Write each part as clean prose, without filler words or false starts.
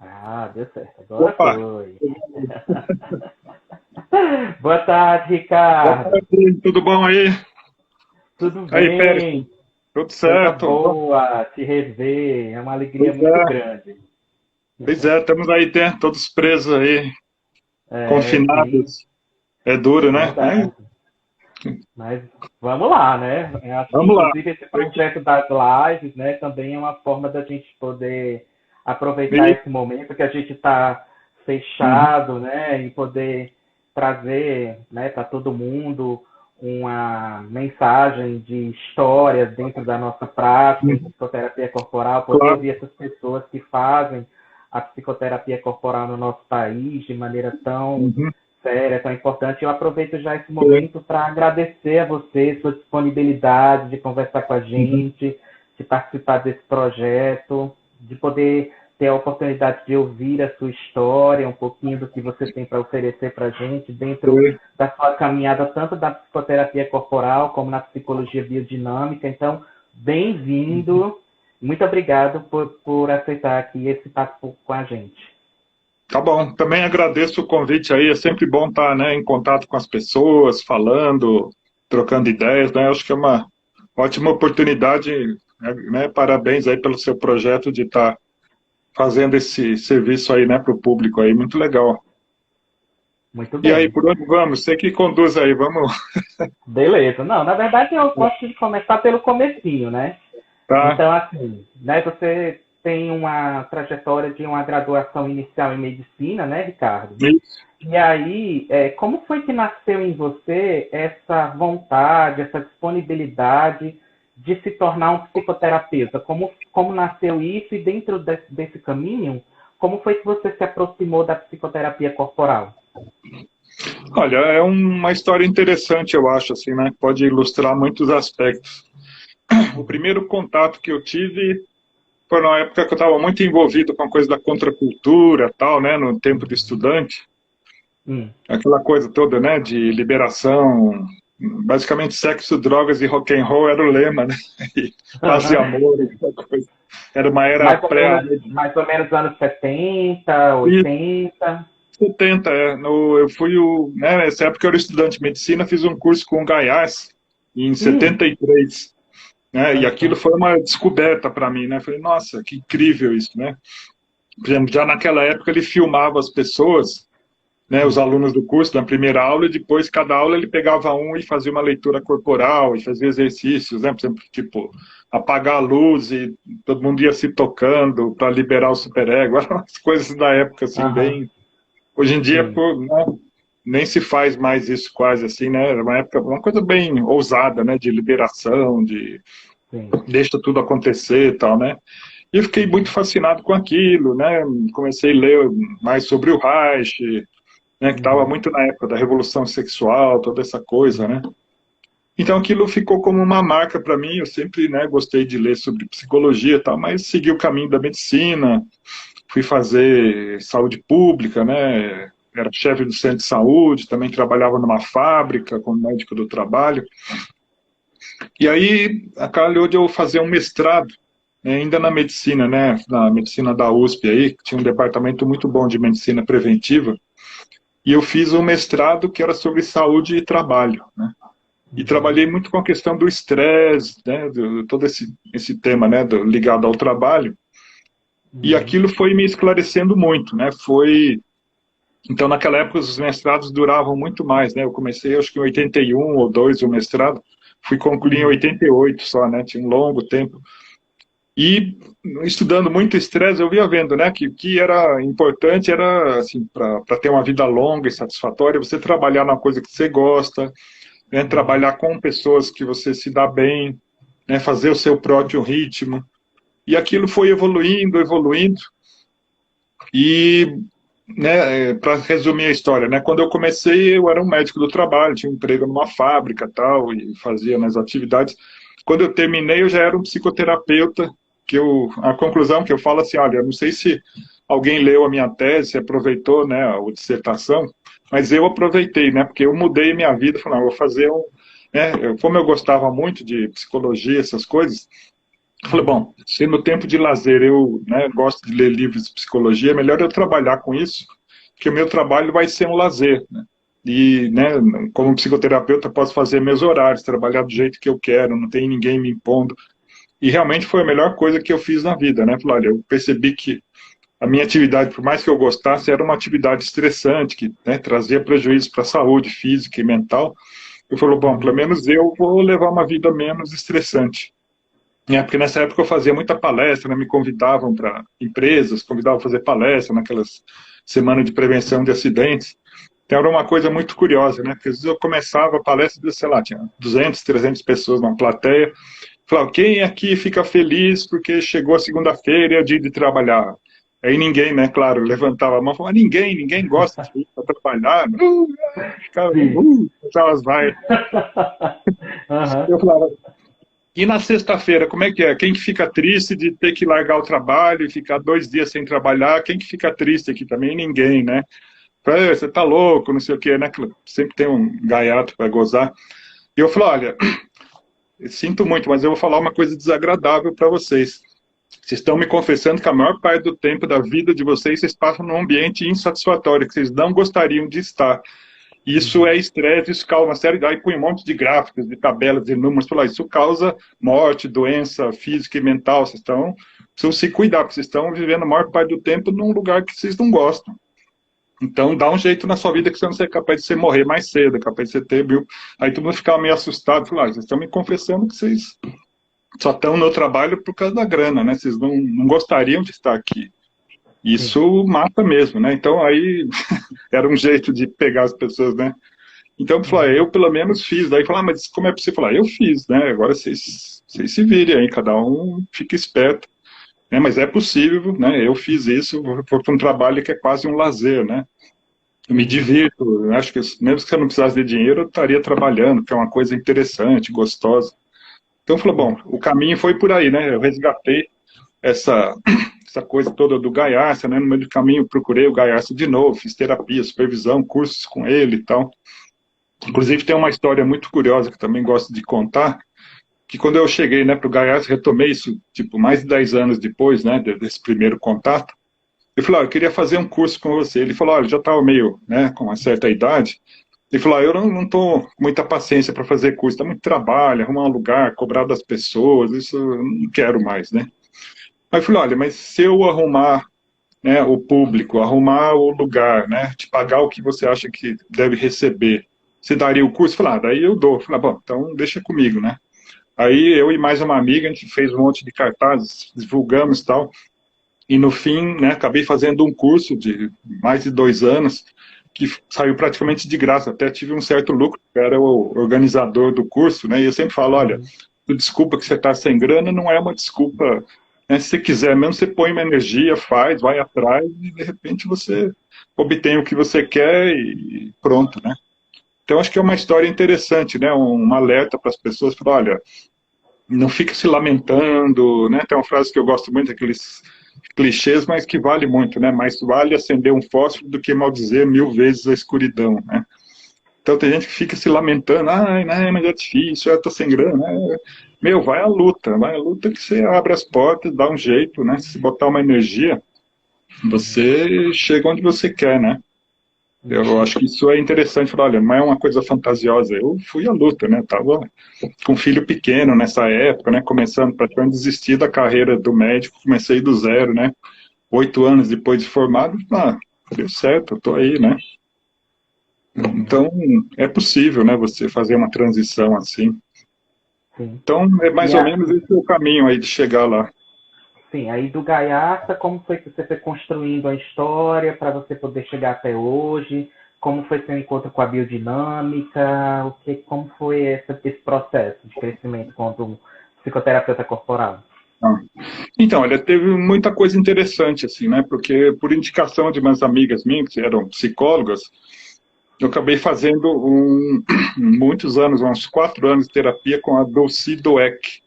Ah, deu certo. Agora Opa! foi. Boa tarde, Boa Ricardo. tarde, tudo bom aí? Tudo Aí, Pérez, bem? tudo Coisa certo? boa te rever. É uma alegria Pois muito é, grande. pois é, estamos aí, todos presos aí, É, sim, confinados. É duro, né? Mas verdade. Mas vamos lá, né? Eu acho que, vamos lá. inclusive, esse projeto das lives, né, também é uma forma da gente poder aproveitar E, esse momento que a gente está uhum, fechado, né, e poder trazer, né, para todo mundo uma mensagem de histórias dentro da nossa prática em uhum, psicoterapia corporal, poder claro. ouvir essas pessoas que fazem a psicoterapia corporal no nosso país de maneira tão Uhum, séria, tão importante. Eu aproveito já esse sim, momento para agradecer a você, sua disponibilidade de conversar com a uhum, gente, de participar desse projeto, de poder ter a oportunidade de ouvir a sua história, um pouquinho do que você tem para oferecer para a gente dentro sim, da sua caminhada, tanto da psicoterapia corporal como na psicologia biodinâmica. Então, uhum. bem-vindo. Muito obrigado por aceitar aqui esse papo com a gente. Tá bom. Também agradeço o convite aí. É sempre bom estar, né, em contato com as pessoas, falando, trocando ideias, né? Acho que é uma ótima oportunidade, né? Parabéns aí pelo seu projeto de estar fazendo esse serviço aí, né, para o público aí, muito legal. Muito E aí, bem. por onde vamos? Você que conduz aí, vamos. Beleza. Não, na verdade eu gosto de começar pelo comecinho, né? Tá? Então, assim, né, você tem uma trajetória de uma graduação inicial em medicina, né, Ricardo? Isso. E aí, como foi que nasceu em você essa vontade, essa disponibilidade de se tornar um psicoterapeuta? Como nasceu isso e dentro desse caminho, como foi que você se aproximou da psicoterapia corporal? Olha, é uma história interessante, eu acho, assim, né? Pode ilustrar muitos aspectos. O Uhum. primeiro contato que eu tive foi na época que eu estava muito envolvido com a coisa da contracultura, tal, né? No tempo de estudante, Hum. aquela coisa toda, né? De liberação, basicamente sexo, drogas e rock and roll era o lema, né? E paz e amor, aquela coisa. Era uma era pré. Mais ou menos anos 70, 80. 70, eu fui né, nessa época eu era estudante de medicina, fiz um curso com o Gaiás em Hum, 73, né, e olha aquilo só. foi uma descoberta para mim, né, falei, nossa, que incrível isso, né, por exemplo, já naquela época ele filmava as pessoas, né, os Hum, alunos do curso, na primeira aula, e depois cada aula ele pegava um e fazia uma leitura corporal, e fazia exercícios, né, por exemplo, tipo, apagar a luz e todo mundo ia se tocando para liberar o superego, eram as coisas da época, assim, aham, bem. Hoje em dia, sim, pô, né, nem se faz mais isso quase assim, né? Era uma época, uma coisa bem ousada, né? De liberação, de sim. deixa tudo acontecer e tal, né? E eu fiquei muito Uhum, fascinado com aquilo, né? Comecei a ler mais sobre o Reich, né? Que estava uhum, muito na época da revolução sexual, toda essa coisa, né? Então aquilo ficou como uma marca para mim. Eu sempre, né? Gostei de ler sobre psicologia e tal, mas segui o caminho da medicina, fui fazer saúde pública, né? Era chefe do centro de saúde, também trabalhava numa fábrica como médico do trabalho. E aí, calhou de eu fazer um mestrado, né, ainda na medicina, né? Na medicina da USP aí, que tinha um departamento muito bom de medicina preventiva. E eu fiz um mestrado que era sobre saúde e trabalho, né? E uhum, trabalhei muito com a questão do estresse, né? Todo esse tema, né? Ligado ao trabalho. E uhum, aquilo foi me esclarecendo muito, né? Então, naquela época, os mestrados duravam muito mais, né? Eu comecei, acho que em 81 ou 2 o mestrado, fui concluir em uhum, 88 só, né? Tinha um longo tempo. E estudando muito estresse, eu via vendo, né, que o que era importante era, assim, para ter uma vida longa e satisfatória, você trabalhar na coisa que você gosta, né? uhum, Trabalhar com pessoas que você se dá bem, né? Fazer o seu próprio ritmo. E aquilo foi evoluindo, evoluindo. E, né, para resumir a história, né, quando eu comecei, eu era um médico do trabalho, tinha um emprego numa fábrica tal, e fazia minhas atividades. Quando eu terminei, eu já era um psicoterapeuta, a conclusão que eu falo assim, olha, eu não sei se alguém leu a minha tese, aproveitou, né, a dissertação, mas eu aproveitei, né, porque eu mudei minha vida, falei, não, eu vou fazer um, né, como eu gostava muito de psicologia, essas coisas, Eu falei, bom, se no tempo de lazer eu, né, gosto de ler livros de psicologia, é melhor eu trabalhar com isso, porque o meu trabalho vai ser um lazer, né? E, né, como psicoterapeuta, posso fazer meus horários, trabalhar do jeito que eu quero, não tem ninguém me impondo. E realmente foi a melhor coisa que eu fiz na vida, né? Falei, olha, eu percebi que a minha atividade, por mais que eu gostasse, era uma atividade estressante, que, né, trazia prejuízo para a saúde física e mental. Eu falei, bom, pelo menos eu vou levar uma vida menos estressante. Porque nessa época eu fazia muita palestra, né, me convidavam para empresas, convidavam a fazer palestra naquelas semanas de prevenção de acidentes. Então era uma coisa muito curiosa, né? Porque às vezes eu começava a palestra, sei lá, tinha 200, 300 pessoas na plateia. Falava, quem aqui fica feliz porque chegou a segunda-feira e é o dia de trabalhar? Aí ninguém, né, claro, levantava a mão e falava, ninguém gosta de ir para trabalhar. Ficava, as vaias. Eu falava, e na sexta-feira, como é que é? Quem que fica triste de ter que largar o trabalho e ficar 2 dias sem trabalhar? Quem que fica triste aqui também? Ninguém, né? Você tá louco, não sei o quê, né? Sempre tem um gaiato para gozar. E eu falo, olha, eu sinto muito, mas eu vou falar uma coisa desagradável para vocês. Vocês estão me confessando que a maior parte do tempo da vida de vocês passam num ambiente insatisfatório, que vocês não gostariam de estar. Isso é estresse, isso causa uma série de... Aí põe um monte de gráficos, de tabelas, de números, isso causa morte, doença física e mental. Vocês precisam se cuidar, porque vocês estão vivendo a maior parte do tempo num lugar que vocês não gostam. Então, dá um jeito na sua vida que você não é capaz de você morrer mais cedo, é capaz de você ter, viu? Aí todo mundo ficava meio assustado, falou, vocês estão me confessando que vocês só estão no trabalho por causa da grana, né? Vocês não gostariam de estar aqui. Isso mata mesmo, né? Então, aí era um jeito de pegar as pessoas, né? Então, eu falei, eu pelo menos fiz. Daí falei, mas como é possível? Falar, eu fiz, né? Agora vocês se virem aí, cada um fica esperto. Mas é possível, né? Eu fiz isso, foi para um trabalho que é quase um lazer, né? Eu me divirto, eu acho que mesmo que eu não precisasse de dinheiro, eu estaria trabalhando, que é uma coisa interessante, gostosa. Então, eu falei, bom, o caminho foi por aí, né? Eu resgatei essa coisa toda do Gaiarsa, né? No meio do caminho, procurei o Gaiarsa de novo, fiz terapia, supervisão, cursos com ele e tal. Inclusive, tem uma história muito curiosa que eu também gosto de contar, que quando eu cheguei, né, para o Gaiarsa, retomei isso, tipo, mais de 10 anos depois, né, desse primeiro contato, eu falei, eu queria fazer um curso com você. Ele falou, olha, já estava meio, né, com uma certa idade. Ele falou, eu não estou com muita paciência para fazer curso, dá muito trabalho, arrumar um lugar, cobrar das pessoas, isso eu não quero mais, né. Aí eu falei, olha, mas se eu arrumar, né, o público, arrumar o lugar, né, te pagar o que você acha que deve receber, você daria o curso? Eu falei, daí eu dou. Eu falei, bom, então deixa comigo, né. Aí eu e mais uma amiga, a gente fez um monte de cartazes, divulgamos e tal, e no fim, né, acabei fazendo um curso de mais de 2 anos, que saiu praticamente de graça, até tive um certo lucro, eu era o organizador do curso, né, e eu sempre falo, olha, desculpa que você está sem grana, não é uma desculpa, né, se você quiser mesmo, você põe uma energia, faz, vai atrás, e de repente você obtém o que você quer e pronto, né. Então acho que é uma história interessante, né, um alerta para as pessoas, falar, olha, não fica se lamentando, né, tem uma frase que eu gosto muito, aqueles clichês, mas que vale muito, né, mais vale acender um fósforo do que maldizer 1000 vezes a escuridão, né. Então tem gente que fica se lamentando, mas é difícil, eu tô sem grana, né? Vai à luta que você abre as portas, dá um jeito, né, se botar uma energia, você chega onde você quer, né. Eu acho que isso é interessante, falar, olha, não é uma coisa fantasiosa, eu fui à luta, né, tava com um filho pequeno nessa época, né, começando, praticamente desistir da carreira do médico, comecei do zero, né, 8 anos depois de formado, deu certo, eu tô aí, né. Então, é possível, né, você fazer uma transição assim. Sim. Então, é mais ou menos esse o caminho aí de chegar lá. Sim, aí do Gaiarsa, como foi que você foi construindo a história para você poder chegar até hoje? Como foi seu encontro com a biodinâmica? Como foi esse processo de crescimento como psicoterapeuta corporal? Então, olha, teve muita coisa interessante, assim, né? Porque por indicação de umas amigas minhas, que eram psicólogas, eu acabei fazendo muitos anos, uns 4 anos de terapia com a Dulce Doek,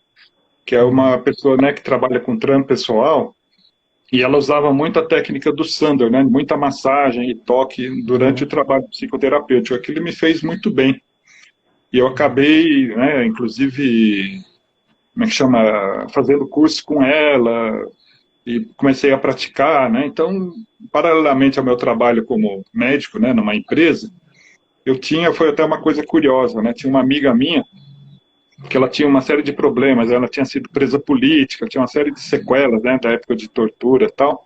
que é uma pessoa, né, que trabalha com trampo pessoal, e ela usava muito a técnica do Sander, né, muita massagem e toque durante o trabalho psicoterapêutico. Aquilo me fez muito bem. E eu acabei, né, inclusive, como é que chama, fazendo curso com ela, e comecei a praticar, né? Então, paralelamente ao meu trabalho como médico, né, numa empresa, foi até uma coisa curiosa, né? Tinha uma amiga minha que ela tinha uma série de problemas, ela tinha sido presa política, tinha uma série de sequelas, né, da época de tortura e tal.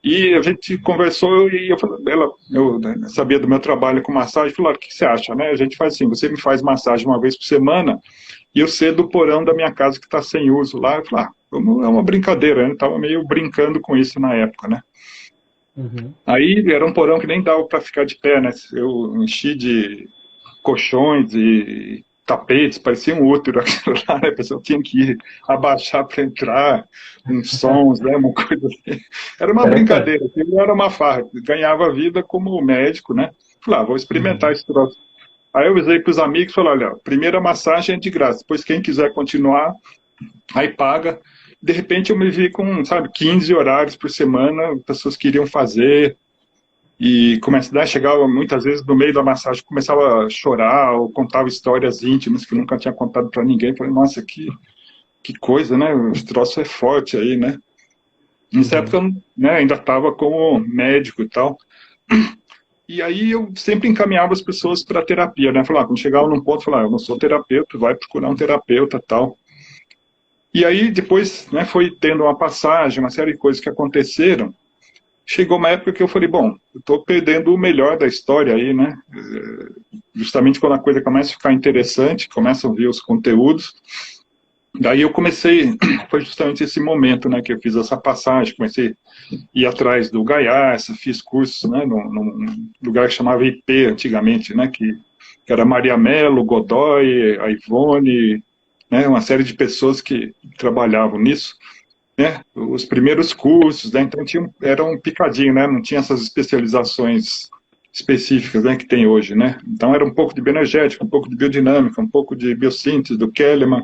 E a gente conversou e eu né, sabia do meu trabalho com massagem, falou, o que você acha, né? A gente faz assim, você me faz massagem uma vez por semana e eu cedo o porão da minha casa que está sem uso lá. Eu falei, é uma brincadeira, né? Eu tava meio brincando com isso na época, né? Uhum. Aí era um porão que nem dava para ficar de pé, né? Eu enchi de colchões e tapetes, parecia um útero aquilo lá, né? A pessoa tinha que abaixar para entrar, uns sons, né? Uma coisa assim. Era uma Interessante. brincadeira, aquilo era uma farra. Ganhava vida como médico, né? Falei, vou experimentar Uhum. esse troço. Aí eu avisei para os amigos, falei, olha, a primeira massagem é de graça, depois quem quiser continuar, aí paga. De repente eu me vi com, sabe, 15 horários por semana, pessoas queriam fazer, e chegava muitas vezes no meio da massagem, começava a chorar, ou contava histórias íntimas que nunca tinha contado para ninguém. Falei, nossa, que coisa, né? O troço é forte aí, né? Nessa Uhum. época, né, ainda estava como médico e tal. E aí eu sempre encaminhava as pessoas para terapia, né? Falava, quando chegava num ponto, falava, eu não sou terapeuta, vai procurar um terapeuta tal. E aí depois, né, foi tendo uma passagem, uma série de coisas que aconteceram. Chegou uma época que eu falei, bom, eu estou perdendo o melhor da história aí, né? Justamente quando a coisa começa a ficar interessante, começam a vir os conteúdos. Daí eu comecei, foi justamente esse momento, né, que eu fiz essa passagem, comecei a ir atrás do Gaiás, fiz cursos, né, num lugar que chamava IP antigamente, né, que era Maria Mello, Godoy, a Ivone, né, uma série de pessoas que trabalhavam nisso, né, os primeiros cursos, né, então era um picadinho, né, não tinha essas especializações específicas, né, que tem hoje, né, então era um pouco de bioenergética, um pouco de biodinâmica, um pouco de biossíntese, do Kellerman,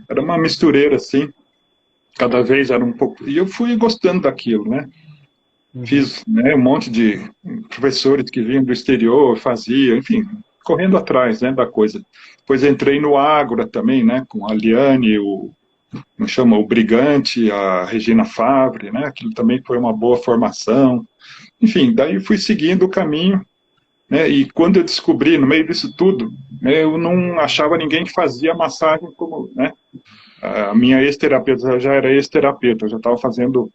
era uma mistureira, assim, cada vez era um pouco, e eu fui gostando daquilo, né, Uhum. fiz, né, um monte de professores que vinham do exterior, fazia, enfim, correndo atrás, né, da coisa. Depois entrei no Ágora também, né, com a Liane, me chama, o Brigante, a Regina Favre, né, aquilo também foi uma boa formação. Enfim, daí fui seguindo o caminho, né, e quando eu descobri, no meio disso tudo, né, eu não achava ninguém que fazia massagem como, né, a minha ex-terapeuta já era ex-terapeuta, eu já estava fazendo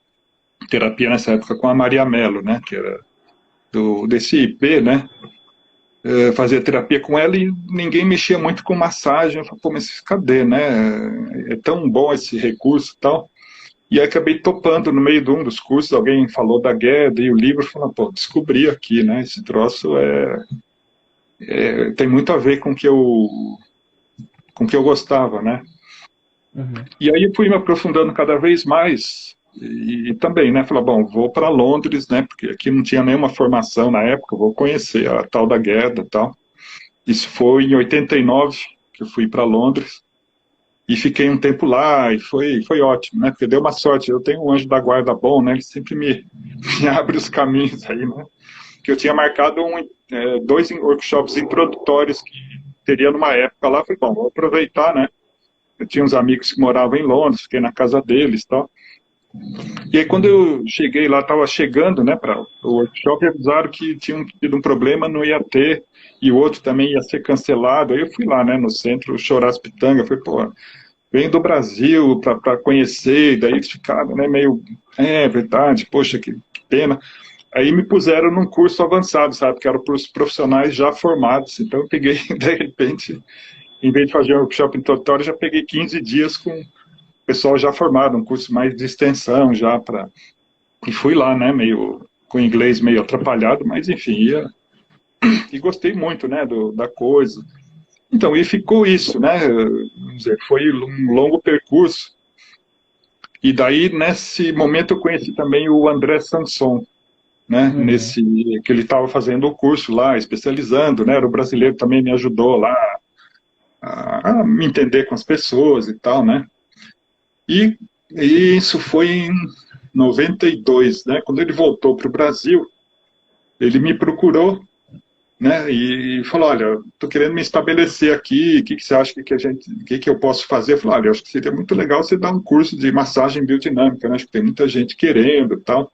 terapia nessa época com a Maria Mello, né, que era desse IP, né, fazia terapia com ela e ninguém mexia muito com massagem. Eu falei, pô, mas cadê, né? É tão bom esse recurso e tal. E aí acabei topando no meio de um dos cursos, alguém falou da Gueda e o livro, falou, pô, descobri aqui, né? Esse troço tem muito a ver com o que eu gostava, né? Uhum. E aí eu fui me aprofundando cada vez mais e também, né? Falei, bom, vou para Londres, né? Porque aqui não tinha nenhuma formação na época, vou conhecer a tal da Gueda e tal. Isso foi em 89 que eu fui para Londres e fiquei um tempo lá e foi ótimo, né? Porque deu uma sorte. Eu tenho um anjo da guarda bom, né? Ele sempre me abre os caminhos aí, né? Que eu tinha marcado dois workshops introdutórios que teria numa época lá. Falei, bom, vou aproveitar, né? Eu tinha uns amigos que moravam em Londres, fiquei na casa deles e tal. E aí, quando Uhum. eu cheguei lá, estava chegando, né, para o workshop, avisaram que tinham tido um problema, não ia ter, e o outro também ia ser cancelado. Aí eu fui lá, né, no centro, chorar as pitangas, falei, pô, venho do Brasil para conhecer, e daí eles ficaram, né, meio, verdade, poxa, que pena. Aí me puseram num curso avançado, sabe, que era para os profissionais já formados. Então eu peguei, de repente, em vez de fazer um workshop introdutório, já peguei 15 dias com pessoal já formado, um curso mais de extensão já para. E fui lá, né, meio com inglês meio atrapalhado, mas enfim, e gostei muito, né, da coisa. Então, e ficou isso, né, vamos dizer, foi um longo percurso. E daí, nesse momento, eu conheci também o André Sanson, né, Uhum. que ele estava fazendo o curso lá, especializando, né, era o brasileiro também me ajudou lá a me entender com as pessoas e tal, né. E, e isso foi em 92, né? Quando ele voltou para o Brasil, ele me procurou né? E falou, olha, estou querendo me estabelecer aqui, o que, que você acha que eu posso fazer? Eu falei, olha, eu acho que seria muito legal você dar um curso de massagem biodinâmica, né? Acho que tem muita gente querendo e tal.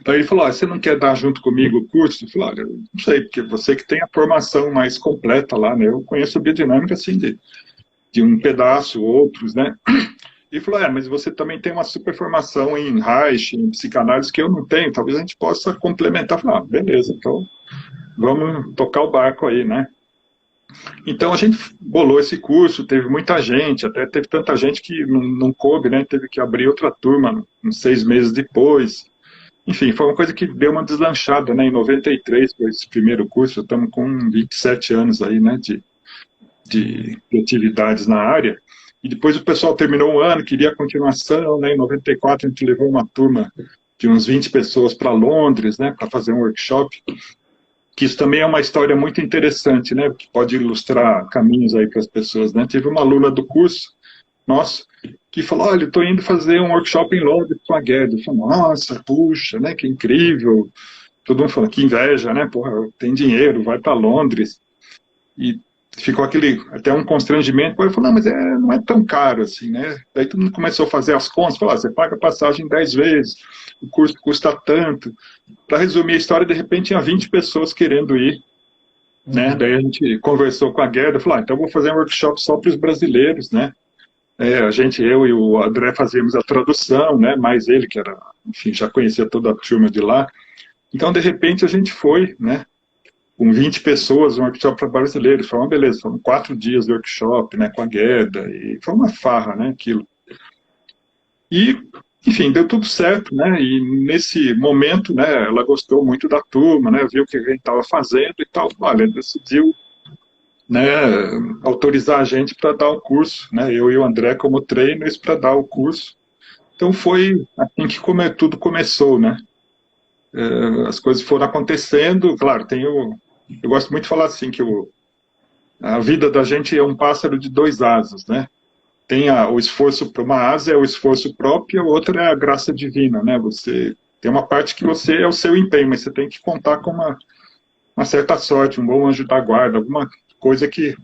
Então ele falou, você não quer dar junto comigo o curso? Eu falei, olha, eu não sei, porque você que tem a formação mais completa lá, né? Eu conheço biodinâmica, assim, de um pedaço, outros, né? E falou, mas você também tem uma super formação em Reich, em psicanálise, que eu não tenho, talvez a gente possa complementar. Eu falei, beleza, então vamos tocar o barco aí, né? Então a gente bolou esse curso, teve muita gente, até teve tanta gente que não coube, né? Teve que abrir outra turma uns 6 meses depois. Enfim, foi uma coisa que deu uma deslanchada, né? Em 93, foi esse primeiro curso, estamos com 27 anos aí, né? De atividades na área. E depois o pessoal terminou um ano, queria a continuação, né? Em 94 a gente levou uma turma de uns 20 pessoas para Londres, né? Para fazer um workshop. Que isso também é uma história muito interessante, né? Que pode ilustrar caminhos aí para as pessoas, né? Teve uma aluna do curso nosso que falou, olha, eu estou indo fazer um workshop em Londres com a Guedes. Eu falei, nossa, puxa, né? Que incrível. Todo mundo falou, que inveja, né? Porra, tem dinheiro, vai para Londres. E ficou até um constrangimento. Aí eu falei, não, mas não é tão caro assim, né? Daí todo mundo começou a fazer as contas, falou, você paga a passagem 10 vezes, o curso custa tanto. Para resumir a história, de repente tinha 20 pessoas querendo ir, né? Daí a gente conversou com a Guerra, falou, então eu vou fazer um workshop só para os brasileiros, né? Eu e o André fazíamos a tradução, né? Mais ele, que era, enfim, já conhecia toda a turma de lá. Então, de repente, a gente foi, né? Com 20 pessoas, um workshop para brasileiros. Foi uma beleza, foram 4 dias de workshop, né? Com a Gueda, e foi uma farra, né? Aquilo. E, enfim, deu tudo certo, né? E nesse momento, né? Ela gostou muito da turma, né? Viu o que a gente estava fazendo e tal. Olha, decidiu, né, autorizar a gente para dar o curso, né? Eu e o André como trainers para dar o curso. Então foi assim que tudo começou, né? As coisas foram acontecendo, claro, eu gosto muito de falar assim que a vida da gente é um pássaro de 2 asas, né? Tem o esforço para uma asa é o esforço próprio, a outra é a graça divina, né? Você tem uma parte que você é o seu empenho, mas você tem que contar com uma certa sorte, um bom anjo da guarda, alguma coisa que...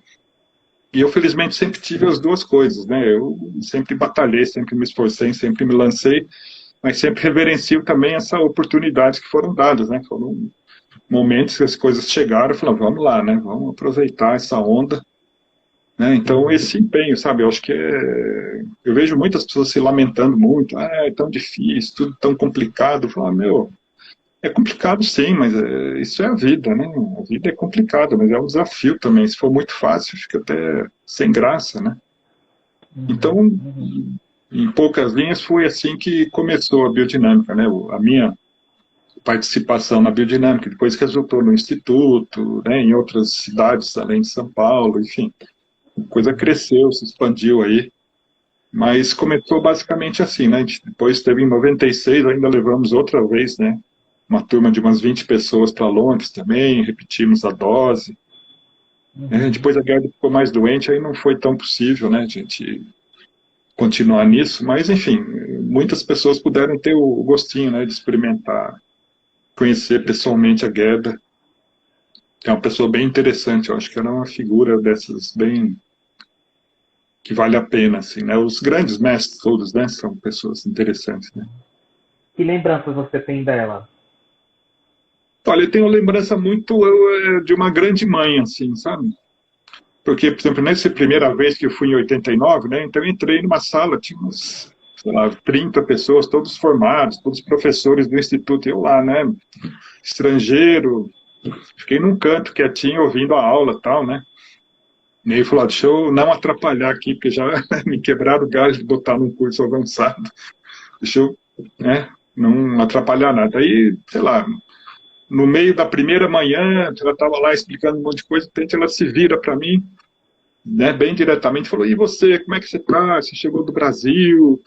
E eu, felizmente, sempre tive as duas coisas, né? Eu sempre batalhei, sempre me esforcei, sempre me lancei, mas sempre reverencio também essa oportunidade que foram dadas, né? Foram momentos que as coisas chegaram, eu falei, vamos lá, né? Vamos aproveitar essa onda, né? Então, esse empenho, sabe? Eu acho que eu vejo muitas pessoas se lamentando muito, é tão difícil, tudo tão complicado. Eu falo, meu, é complicado sim, mas isso é a vida, né? A vida é complicada, mas é um desafio também. Se for muito fácil, fica até sem graça, né? Então, em poucas linhas, foi assim que começou a biodinâmica, né? A minha participação na biodinâmica, depois resultou no instituto, né? Em outras cidades além de São Paulo, enfim. A coisa cresceu, se expandiu aí. Mas começou basicamente assim, né? Depois teve em 96, ainda levamos outra vez, né? Uma turma de umas 20 pessoas para Londres também, repetimos a dose. Depois a Guerra ficou mais doente, aí não foi tão possível, né? A gente continuar nisso, mas enfim, muitas pessoas puderam ter o gostinho, né? De experimentar, conhecer pessoalmente a Guerra. É uma pessoa bem interessante, eu acho que ela é uma figura dessas bem... que vale a pena, assim, né? Os grandes mestres todos, né? São pessoas interessantes, né? Que lembranças você tem dela? Olha, eu tenho uma lembrança muito de uma grande mãe, assim, sabe? Porque, por exemplo, nessa primeira vez que eu fui em 89, né? Então eu entrei numa sala, tinha uns, sei lá, 30 pessoas, todos formados, todos professores do instituto, eu lá, né? Estrangeiro, fiquei num canto quietinho, ouvindo a aula e tal, né? E aí falou, deixa eu não atrapalhar aqui, porque já me quebraram o galho de botar num curso avançado. Deixa eu, né, não atrapalhar nada. Aí, sei lá, no meio da primeira manhã, ela estava lá explicando um monte de coisa, de repente ela se vira para mim, né, bem diretamente, falou, e você, como é que você está? Você chegou do Brasil,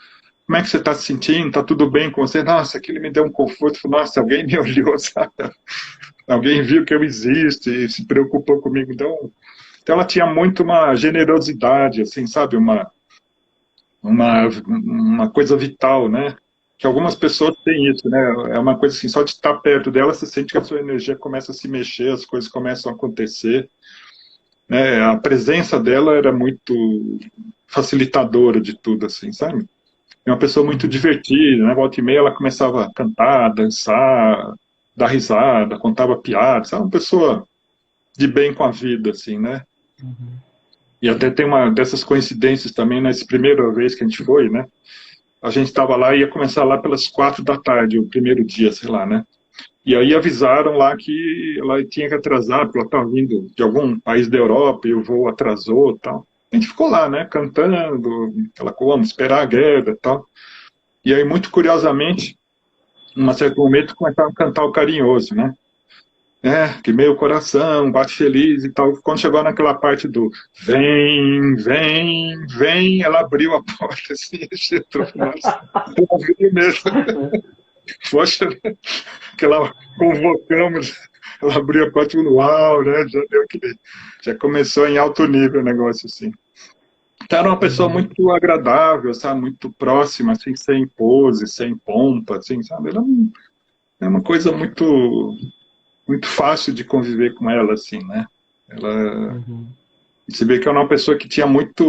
como é que você está se sentindo? Está tudo bem com você? Nossa, aquilo me deu um conforto, falou, nossa, alguém me olhou, sabe? Alguém viu que eu existo e se preocupou comigo, então ela tinha muito uma generosidade, assim, sabe, uma coisa vital, né? que algumas pessoas têm isso, né? É uma coisa assim, só de estar perto dela, você sente que a sua energia começa a se mexer, as coisas começam a acontecer, né? A presença dela era muito facilitadora de tudo, assim, sabe? É uma pessoa muito Uhum. divertida, né? Volta e meia ela começava a cantar, dançar, dar risada, contava piadas, sabe? Uma pessoa de bem com a vida, assim, né? Uhum. E até tem uma dessas coincidências também, nessa primeira vez que a gente foi, né? A gente estava lá e ia começar lá pelas 4 da tarde, o primeiro dia, sei lá, né? E aí avisaram lá que ela tinha que atrasar, porque ela estava vindo de algum país da Europa e o voo atrasou e tal. A gente ficou lá, né, cantando, aquela coisa, vamos esperar a guerra e tal. E aí, muito curiosamente, em um certo momento, começaram a cantar o Carinhoso, né? Que meio coração, bate feliz e tal. Quando chegou naquela parte do vem, vem, vem, ela abriu a porta assim, e entrou. Nossa, ela abriu mesmo. Poxa, que ela convocamos, ela abriu a porta no uau, né? Já deu aquele, já começou em alto nível o negócio assim. Então, era uma pessoa Uhum. muito agradável, sabe? Muito próxima, assim, sem pose, sem pompa, assim, sabe? É uma coisa muito fácil de conviver com ela, assim, né? Ela, Uhum. você vê que é uma pessoa que tinha muita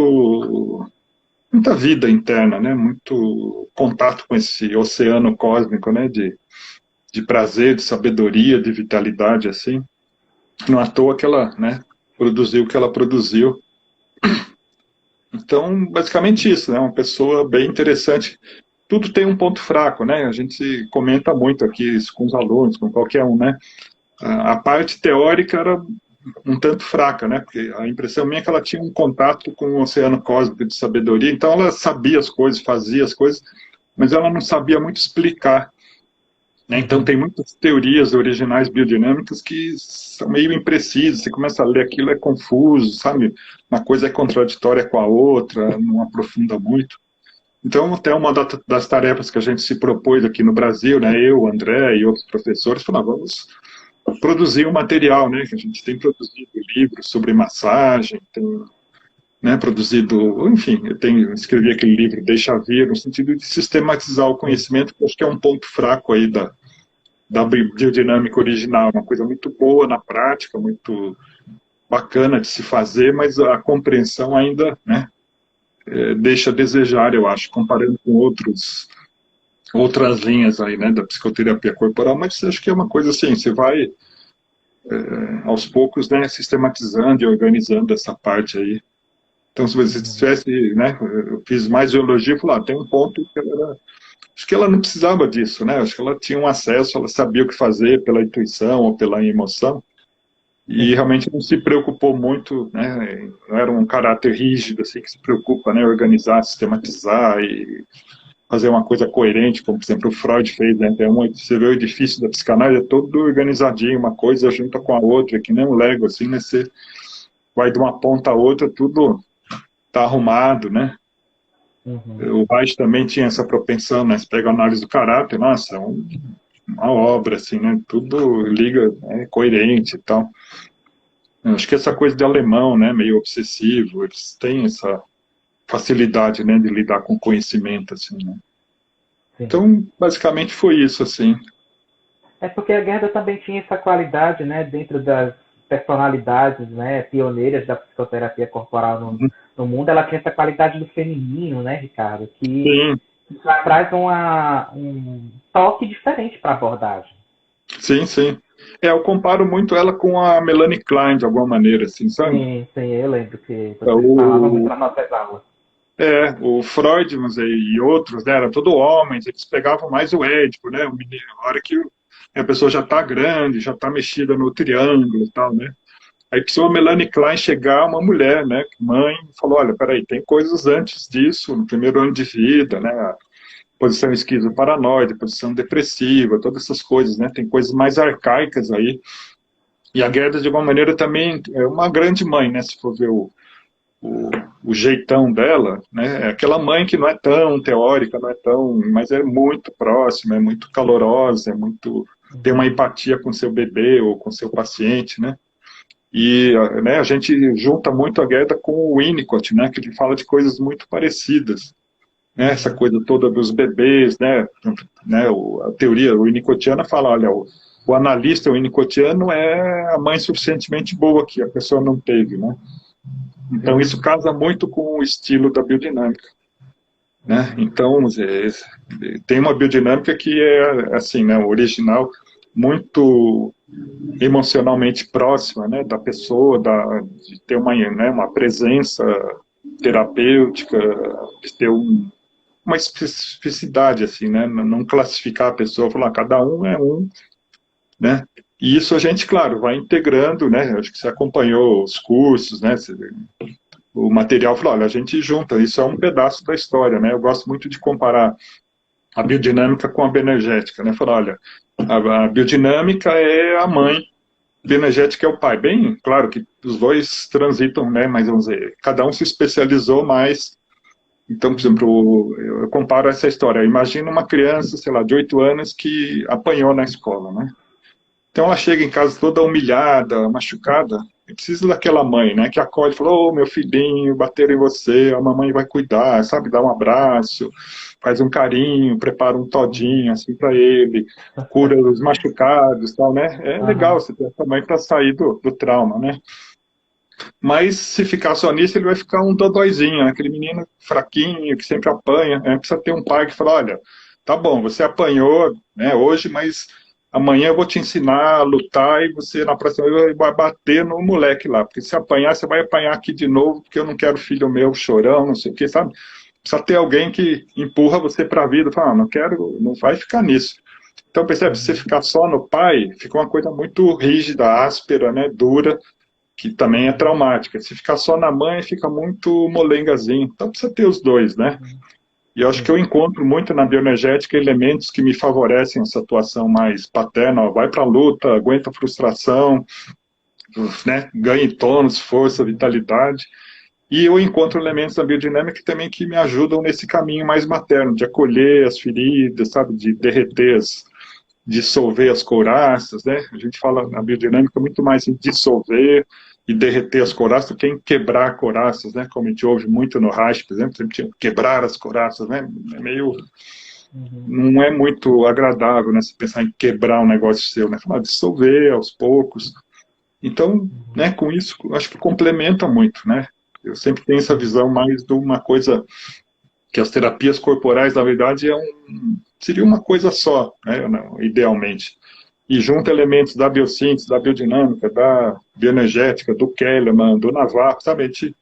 vida interna, né? Muito contato com esse oceano cósmico, né? De prazer, de sabedoria, de vitalidade, assim. Não à toa que ela, né? Produziu o que ela produziu. Então, basicamente isso, né? Uma pessoa bem interessante. Tudo tem um ponto fraco, né? A gente comenta muito aqui isso com os alunos, com qualquer um, né? A parte teórica era um tanto fraca, né? Porque a impressão minha é que ela tinha um contato com o oceano cósmico de sabedoria, então ela sabia as coisas, fazia as coisas, mas ela não sabia muito explicar, né? Então Uhum. tem muitas teorias originais biodinâmicas que são meio imprecisas, você começa a ler aquilo, é confuso, sabe? Uma coisa é contraditória com a outra, não aprofunda muito. Então, até uma das tarefas que a gente se propôs aqui no Brasil, né, eu, o André e outros professores, falaram, vamos produzir um material, né, que a gente tem produzido livros sobre massagem, tem, né, produzido, enfim, escrevi aquele livro Deixa Vir, no sentido de sistematizar o Sim. conhecimento, que eu acho que é um ponto fraco aí da biodinâmica original, uma coisa muito boa na prática, muito bacana de se fazer, mas a compreensão ainda, né, deixa a desejar, eu acho, comparando com outras linhas aí, né, da psicoterapia corporal, mas acho que é uma coisa assim, você vai aos poucos, né, sistematizando e organizando essa parte aí. Então, se você Uhum. tivesse, né, eu fiz mais geologia e falei, tem um ponto que acho que ela não precisava disso, né, acho que ela tinha um acesso, ela sabia o que fazer pela intuição ou pela emoção, e Sim. realmente não se preocupou muito, né, não era um caráter rígido, assim, que se preocupa, né, organizar, sistematizar e fazer uma coisa coerente, como, por exemplo, o Freud fez, né? Você vê o edifício da psicanálise, é todo organizadinho, uma coisa junta com a outra, que nem um Lego, assim, né? Você vai de uma ponta a outra, tudo tá arrumado, né? Uhum. O Reich também tinha essa propensão, né? Você pega a análise do caráter, nossa, uma obra, assim, né? Tudo liga, é coerente e tal. Eu acho que essa coisa de alemão, né? Meio obsessivo, eles têm essa facilidade, né? De lidar com conhecimento, assim, né? Sim. Então, basicamente foi isso, assim. É porque a Gerda também tinha essa qualidade, né, dentro das personalidades, né, pioneiras da psicoterapia corporal no mundo, ela tinha essa qualidade do feminino, né, Ricardo, que Sim, já traz um toque diferente para a abordagem. sim, sim. Eu comparo muito ela com a Melanie Klein, de alguma maneira, assim, sabe? Sim, sim, eu lembro que É, vocês falavam muito nas nossas aulas. o Freud e outros, né, eram todos homens, eles pegavam mais o Édipo, né, o menino, a hora que a pessoa já está grande, já está mexida no triângulo e tal, né? Aí precisou a Melanie Klein chegar, uma mulher, né, mãe, falou, olha, peraí, tem coisas antes disso, no primeiro ano de vida, né, a posição esquizoparanoide, posição depressiva, todas essas coisas, né, tem coisas mais arcaicas aí. E a Gerda, de alguma maneira, também é uma grande mãe, né? Se for ver o, o jeitão dela, né? É aquela mãe que não é tão teórica, não é tão, mas é muito próxima, é muito calorosa, tem uma Uhum. empatia com seu bebê ou com seu paciente, né? E, né, a gente junta muito a Gerda com o Winnicott, né? Que ele fala de coisas muito parecidas. né, essa coisa toda dos bebês, né, a teoria winnicottiana fala, olha, o analista winnicottiano é a mãe suficientemente boa que a pessoa não teve, né? Então isso casa muito com o estilo da biodinâmica, né? Então tem uma biodinâmica que é assim, né, original, muito emocionalmente próxima, né, da pessoa, de ter uma presença terapêutica, de ter uma especificidade, assim, né, não classificar a pessoa, falar, cada um é um, né, e isso a gente, claro, vai integrando, né, acho que você acompanhou os cursos, né, o material, falou, olha, a gente junta, isso é um pedaço da história, né, eu gosto muito de comparar a biodinâmica com a bioenergética, né, falar, olha, a biodinâmica é a mãe, bioenergética é o pai. Bem, claro que os dois transitam, né? Mas vamos dizer, cada um se especializou mais. Então, por exemplo, eu comparo essa história. Imagina uma criança, sei lá, de 8 anos que apanhou na escola, né? Então ela chega em casa toda humilhada, machucada, e precisa daquela mãe, né, que acolhe e fala, ô, meu filhinho, bateram em você, a mamãe vai cuidar, sabe, dá um abraço, faz um carinho, prepara um todinho, assim, para ele, cura os machucados, tal, né, é legal você ter essa mãe para sair do trauma, né. Mas se ficar só nisso, ele vai ficar um dodóizinho, né? Aquele menino fraquinho, que sempre apanha, né? Precisa ter um pai que fala, olha, tá bom, você apanhou, né, hoje, mas amanhã eu vou te ensinar a lutar e você na próxima vez vai bater no moleque lá, porque se apanhar, você vai apanhar aqui de novo, porque eu não quero filho meu chorão, não sei o que, sabe? Precisa ter alguém que empurra você para a vida, fala, não quero, não vai ficar nisso. Então, percebe, se você ficar só no pai, fica uma coisa muito rígida, áspera, né, dura, que também é traumática. Se ficar só na mãe, fica muito molengazinho. Então, precisa ter os dois, né? E eu acho que eu encontro muito na bioenergética elementos que me favorecem essa atuação mais paterna. Ó, vai para a luta, aguenta a frustração, né? Ganhe tônus, força, vitalidade. E eu encontro elementos da biodinâmica também que me ajudam nesse caminho mais materno, de acolher as feridas, sabe? De derreter, dissolver as couraças, né? A gente fala na biodinâmica muito mais em dissolver e derreter as couraças do que em quebrar couraças, né? Como a gente ouve muito no Reich, por exemplo, sempre tinha que quebrar as couraças, né? É meio... Não é muito agradável, né? Se pensar em quebrar um negócio seu, né? Falar dissolver aos poucos. Então, né? Com isso, acho que complementa muito, né? Eu sempre tenho essa visão mais de uma coisa que as terapias corporais, na verdade, seria uma coisa só, né? Idealmente. E junta elementos da biossíntese, da biodinâmica, da bioenergética, do Kellerman, do Navarro, sabe? A gente,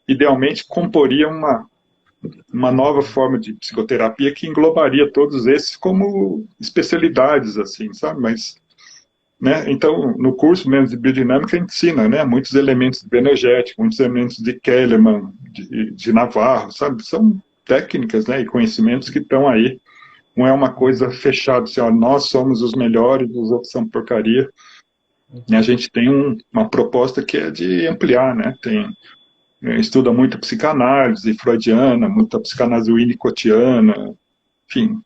idealmente, comporia uma nova forma de psicoterapia que englobaria todos esses como especialidades, assim, sabe? Mas, né? Então, no curso mesmo de biodinâmica, a gente ensina, né? Muitos elementos de bioenergética, muitos elementos de Kellerman, de Navarro, sabe? São técnicas, né? E conhecimentos que estão aí. Não é uma coisa fechada, assim, ó, nós somos os melhores, os outros são porcaria. E a gente tem uma proposta que é de ampliar, né? Estuda muito psicanálise freudiana, muita psicanálise winnicottiana, enfim,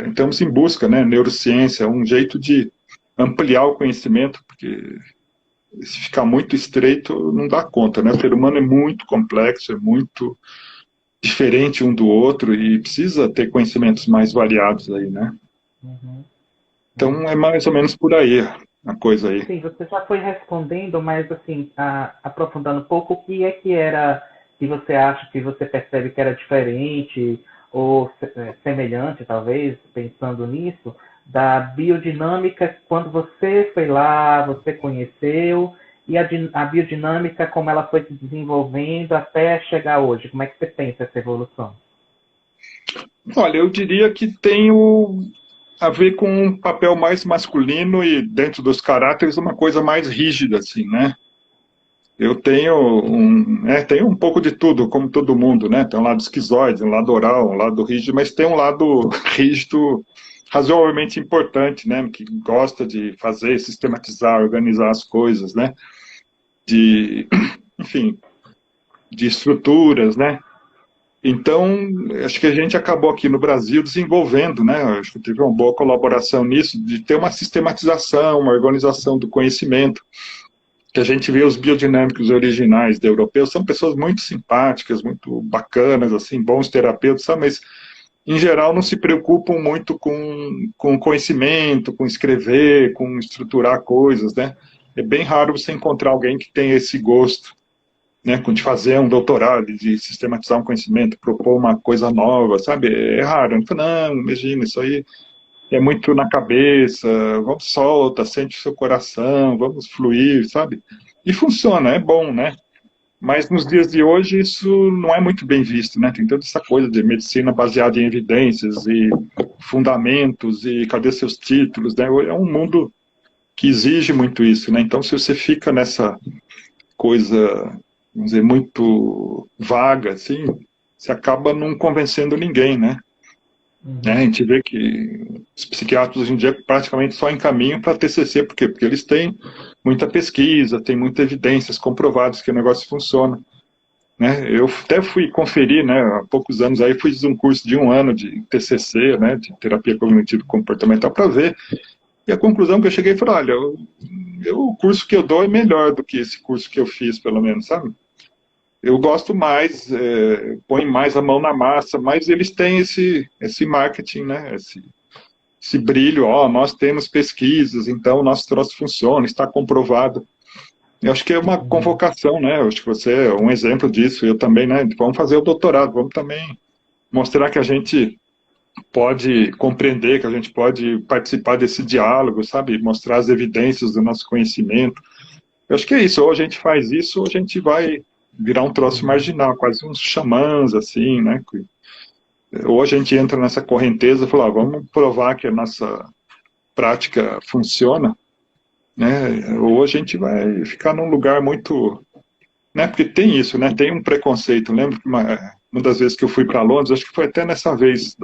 estamos em busca, né? Neurociência, um jeito de ampliar o conhecimento, porque se ficar muito estreito, não dá conta, né? O ser humano é muito complexo, é muito diferente um do outro e precisa ter conhecimentos mais variados aí, né? Então é mais ou menos por aí a coisa aí. Sim, você já foi respondendo, mas assim, aprofundando um pouco, o que era que você acha, que você percebe que era diferente ou semelhante, talvez, pensando nisso, da biodinâmica quando você foi lá, você conheceu, e a biodinâmica como ela foi se desenvolvendo até chegar hoje. Como é que você pensa essa evolução? Olha, eu diria que tem a ver com um papel mais masculino e dentro dos caráteres uma coisa mais rígida, assim, né? Eu tenho um pouco de tudo, como todo mundo, né? Tem um lado esquizoide, um lado oral, um lado rígido, mas tem um lado rígido razoavelmente importante, né? Que gosta de fazer, sistematizar, organizar as coisas, né? Enfim, de estruturas, né? Então, acho que a gente acabou aqui no Brasil desenvolvendo, né? Acho que teve uma boa colaboração nisso, de ter uma sistematização, uma organização do conhecimento, que a gente vê os biodinâmicos originais da europeus, são pessoas muito simpáticas, muito bacanas, assim, bons terapeutas, sabe? Mas em geral, não se preocupam muito com conhecimento, com escrever, com estruturar coisas, né? É bem raro você encontrar alguém que tem esse gosto, né? De fazer um doutorado, de sistematizar um conhecimento, propor uma coisa nova, sabe? É raro. Não, imagina, isso aí é muito na cabeça, vamos solta, sente o seu coração, vamos fluir, sabe? E funciona, é bom, né? Mas nos dias de hoje isso não é muito bem visto, né? Tem toda essa coisa de medicina baseada em evidências e fundamentos e cadê seus títulos, né? É um mundo que exige muito isso, né? Então se você fica nessa coisa, vamos dizer, muito vaga, assim, você acaba não convencendo ninguém, né? A gente vê que os psiquiatras hoje em dia praticamente só encaminham para TCC, por quê? Porque eles têm muita pesquisa, têm muitas evidências comprovadas que o negócio funciona. Né? Eu até fui conferir, né, há poucos anos aí, fiz um curso de 1 ano de TCC, né, de terapia cognitivo comportamental, para ver. E a conclusão que eu cheguei foi, olha, o curso que eu dou é melhor do que esse curso que eu fiz, pelo menos, sabe? Eu gosto mais, põe mais a mão na massa, mas eles têm esse marketing, né, esse brilho, ó, nós temos pesquisas, então o nosso troço funciona, está comprovado. Eu acho que é uma convocação, né? Eu acho que você é um exemplo disso. Eu também, né? Vamos fazer o doutorado, vamos também mostrar que a gente pode compreender, que a gente pode participar desse diálogo, sabe? Mostrar as evidências do nosso conhecimento. Eu acho que é isso. Ou a gente faz isso, ou a gente vai virar um troço marginal, quase uns xamãs, assim, né? Ou a gente entra nessa correnteza e fala, vamos provar que a nossa prática funciona, né? Ou a gente vai ficar num lugar muito, né? Porque tem isso, né? Tem um preconceito. Eu lembro que uma das vezes que eu fui para Londres, acho que foi até nessa vez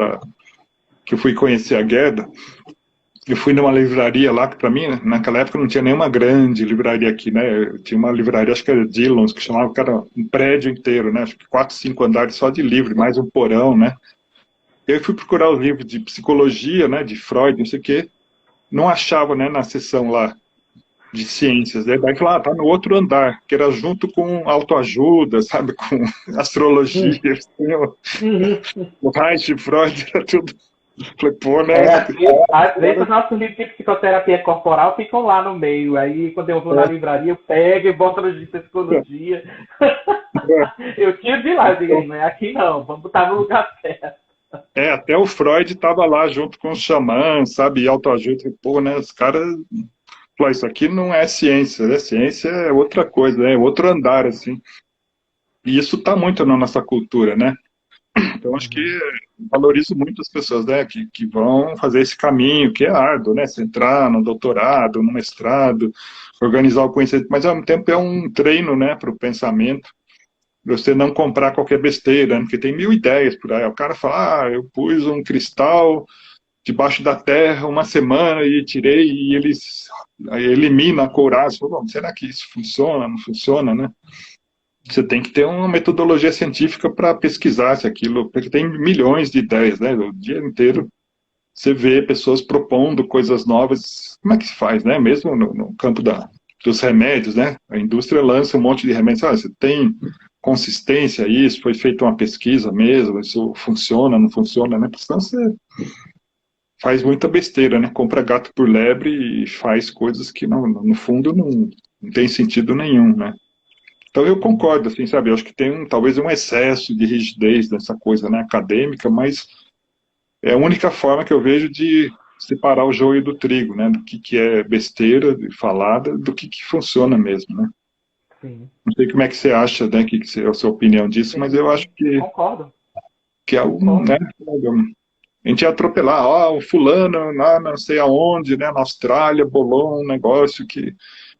que eu fui conhecer a Gerda, eu fui numa livraria lá, que para mim, né, naquela época não tinha nenhuma grande livraria aqui, né? Eu tinha uma livraria, acho que era Dillons, que chamava, cara, um prédio inteiro, né? Acho que 4, 5 andares só de livro, mais um porão, né? Eu fui procurar os livros de psicologia, né? De Freud, não sei o quê. Não achava, né? Na seção lá de ciências, né? Daí lá, tá no outro andar, que era junto com autoajuda, sabe, com astrologia, o Reich, Freud, era tudo. Falei, pô, né? Às vezes os nossos livros de psicoterapia corporal ficam lá no meio. Aí, quando eu vou na livraria, eu pego e boto no de psicologia. Eu tiro de lá, eu digo, não é aqui não, vamos botar no lugar certo. Até o Freud estava lá junto com os xamãs, sabe, e autoajuda. Pô, né, os caras... Pô, isso aqui não é ciência, né? Ciência é outra coisa, é outro andar, assim. E isso está muito na nossa cultura, né? Então, acho que valorizo muito as pessoas, né, que vão fazer esse caminho, que é árduo, né? Você entrar no doutorado, no mestrado, organizar o conhecimento, mas ao mesmo tempo é um treino, né, para o pensamento. Você não comprar qualquer besteira, né? Porque tem 1000 ideias por aí. O cara fala, eu pus um cristal debaixo da terra 1 semana e tirei e eles elimina a couraça. Bom, será que isso funciona? Não funciona, né? Você tem que ter uma metodologia científica para pesquisar se aquilo, porque tem milhões de ideias, né? O dia inteiro você vê pessoas propondo coisas novas. Como é que se faz, né? Mesmo no campo dos remédios, né? A indústria lança um monte de remédios. Você tem consistência isso? Foi feita uma pesquisa mesmo? Isso funciona, não funciona, né? Porque senão você faz muita besteira, né? Compra gato por lebre e faz coisas que, no fundo, não tem sentido nenhum, né? Então eu concordo, assim, sabe? Eu acho que tem talvez um excesso de rigidez nessa coisa, né, acadêmica, mas é a única forma que eu vejo de separar o joio do trigo, né? Do que é besteira falada, do que funciona mesmo, né? Sim. Não sei como é que você acha, né? Que é a sua opinião disso, Sim. mas eu acho Concordo. que é um, né? A gente ia atropelar, o fulano lá não sei aonde, né, na Austrália, bolou um negócio que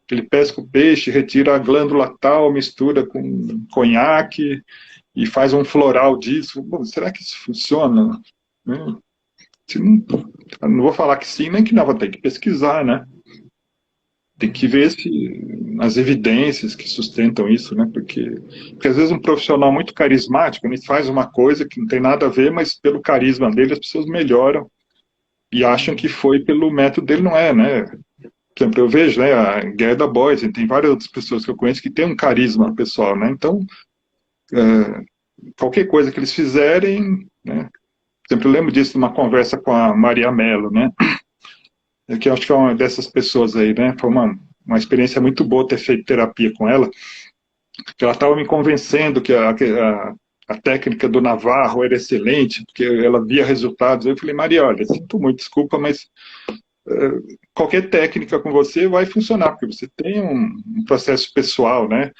ele pesca o peixe, retira a glândula tal, mistura com conhaque e faz um floral disso. Bom, será que isso funciona? Não vou falar que sim, nem que não, vou ter que pesquisar, né? Tem que ver as evidências que sustentam isso, né? Porque às vezes um profissional muito carismático, ele faz uma coisa que não tem nada a ver, mas pelo carisma dele as pessoas melhoram e acham que foi pelo método dele, não é, né? Por exemplo, eu vejo, né, a Gerda Boysen, tem várias outras pessoas que eu conheço que têm um carisma pessoal, né? Então, qualquer coisa que eles fizerem, né, Sempre lembro disso numa conversa com a Maria Mello, né? Que eu acho que é uma dessas pessoas aí, né? Foi uma experiência muito boa ter feito terapia com ela, que ela estava me convencendo que a técnica do Navarro era excelente, porque ela via resultados. Eu falei, Maria, olha, sinto muito, desculpa, mas qualquer técnica com você vai funcionar, porque você tem um processo pessoal, né?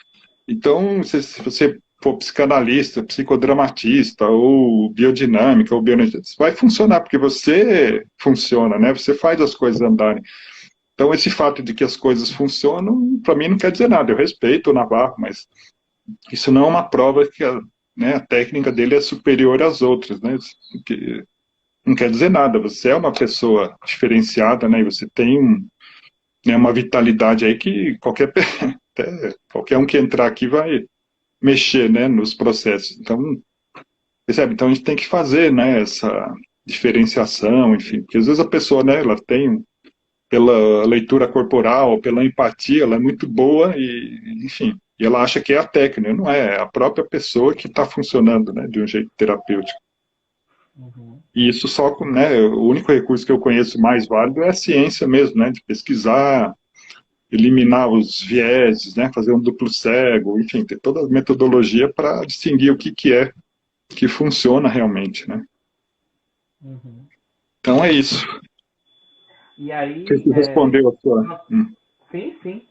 Então, se você for psicanalista, psicodramatista, ou biodinâmica, ou bioenergética, vai funcionar, porque você funciona, né? Você faz as coisas andarem. Então, esse fato de que as coisas funcionam, para mim não quer dizer nada. Eu respeito o Navarro, mas isso não é uma prova que a técnica dele é superior às outras, né? Que não quer dizer nada. Você é uma pessoa diferenciada, né? E você tem uma vitalidade aí que qualquer um que entrar aqui vai mexer, né, nos processos. Então, percebe? Então a gente tem que fazer, né, essa diferenciação, enfim, porque às vezes a pessoa, né, ela tem pela leitura corporal, pela empatia, ela é muito boa e, enfim, e ela acha que é a técnica, não é, é a própria pessoa que está funcionando, né, de um jeito terapêutico. Uhum. E isso só, né, o único recurso que eu conheço mais válido é a ciência mesmo, né, de pesquisar, eliminar os vieses, né, fazer um duplo cego, enfim, ter toda a metodologia para distinguir o que é que funciona realmente, né. Uhum. Então é isso. E Não sei aí, se respondeu a sua... sim, sim.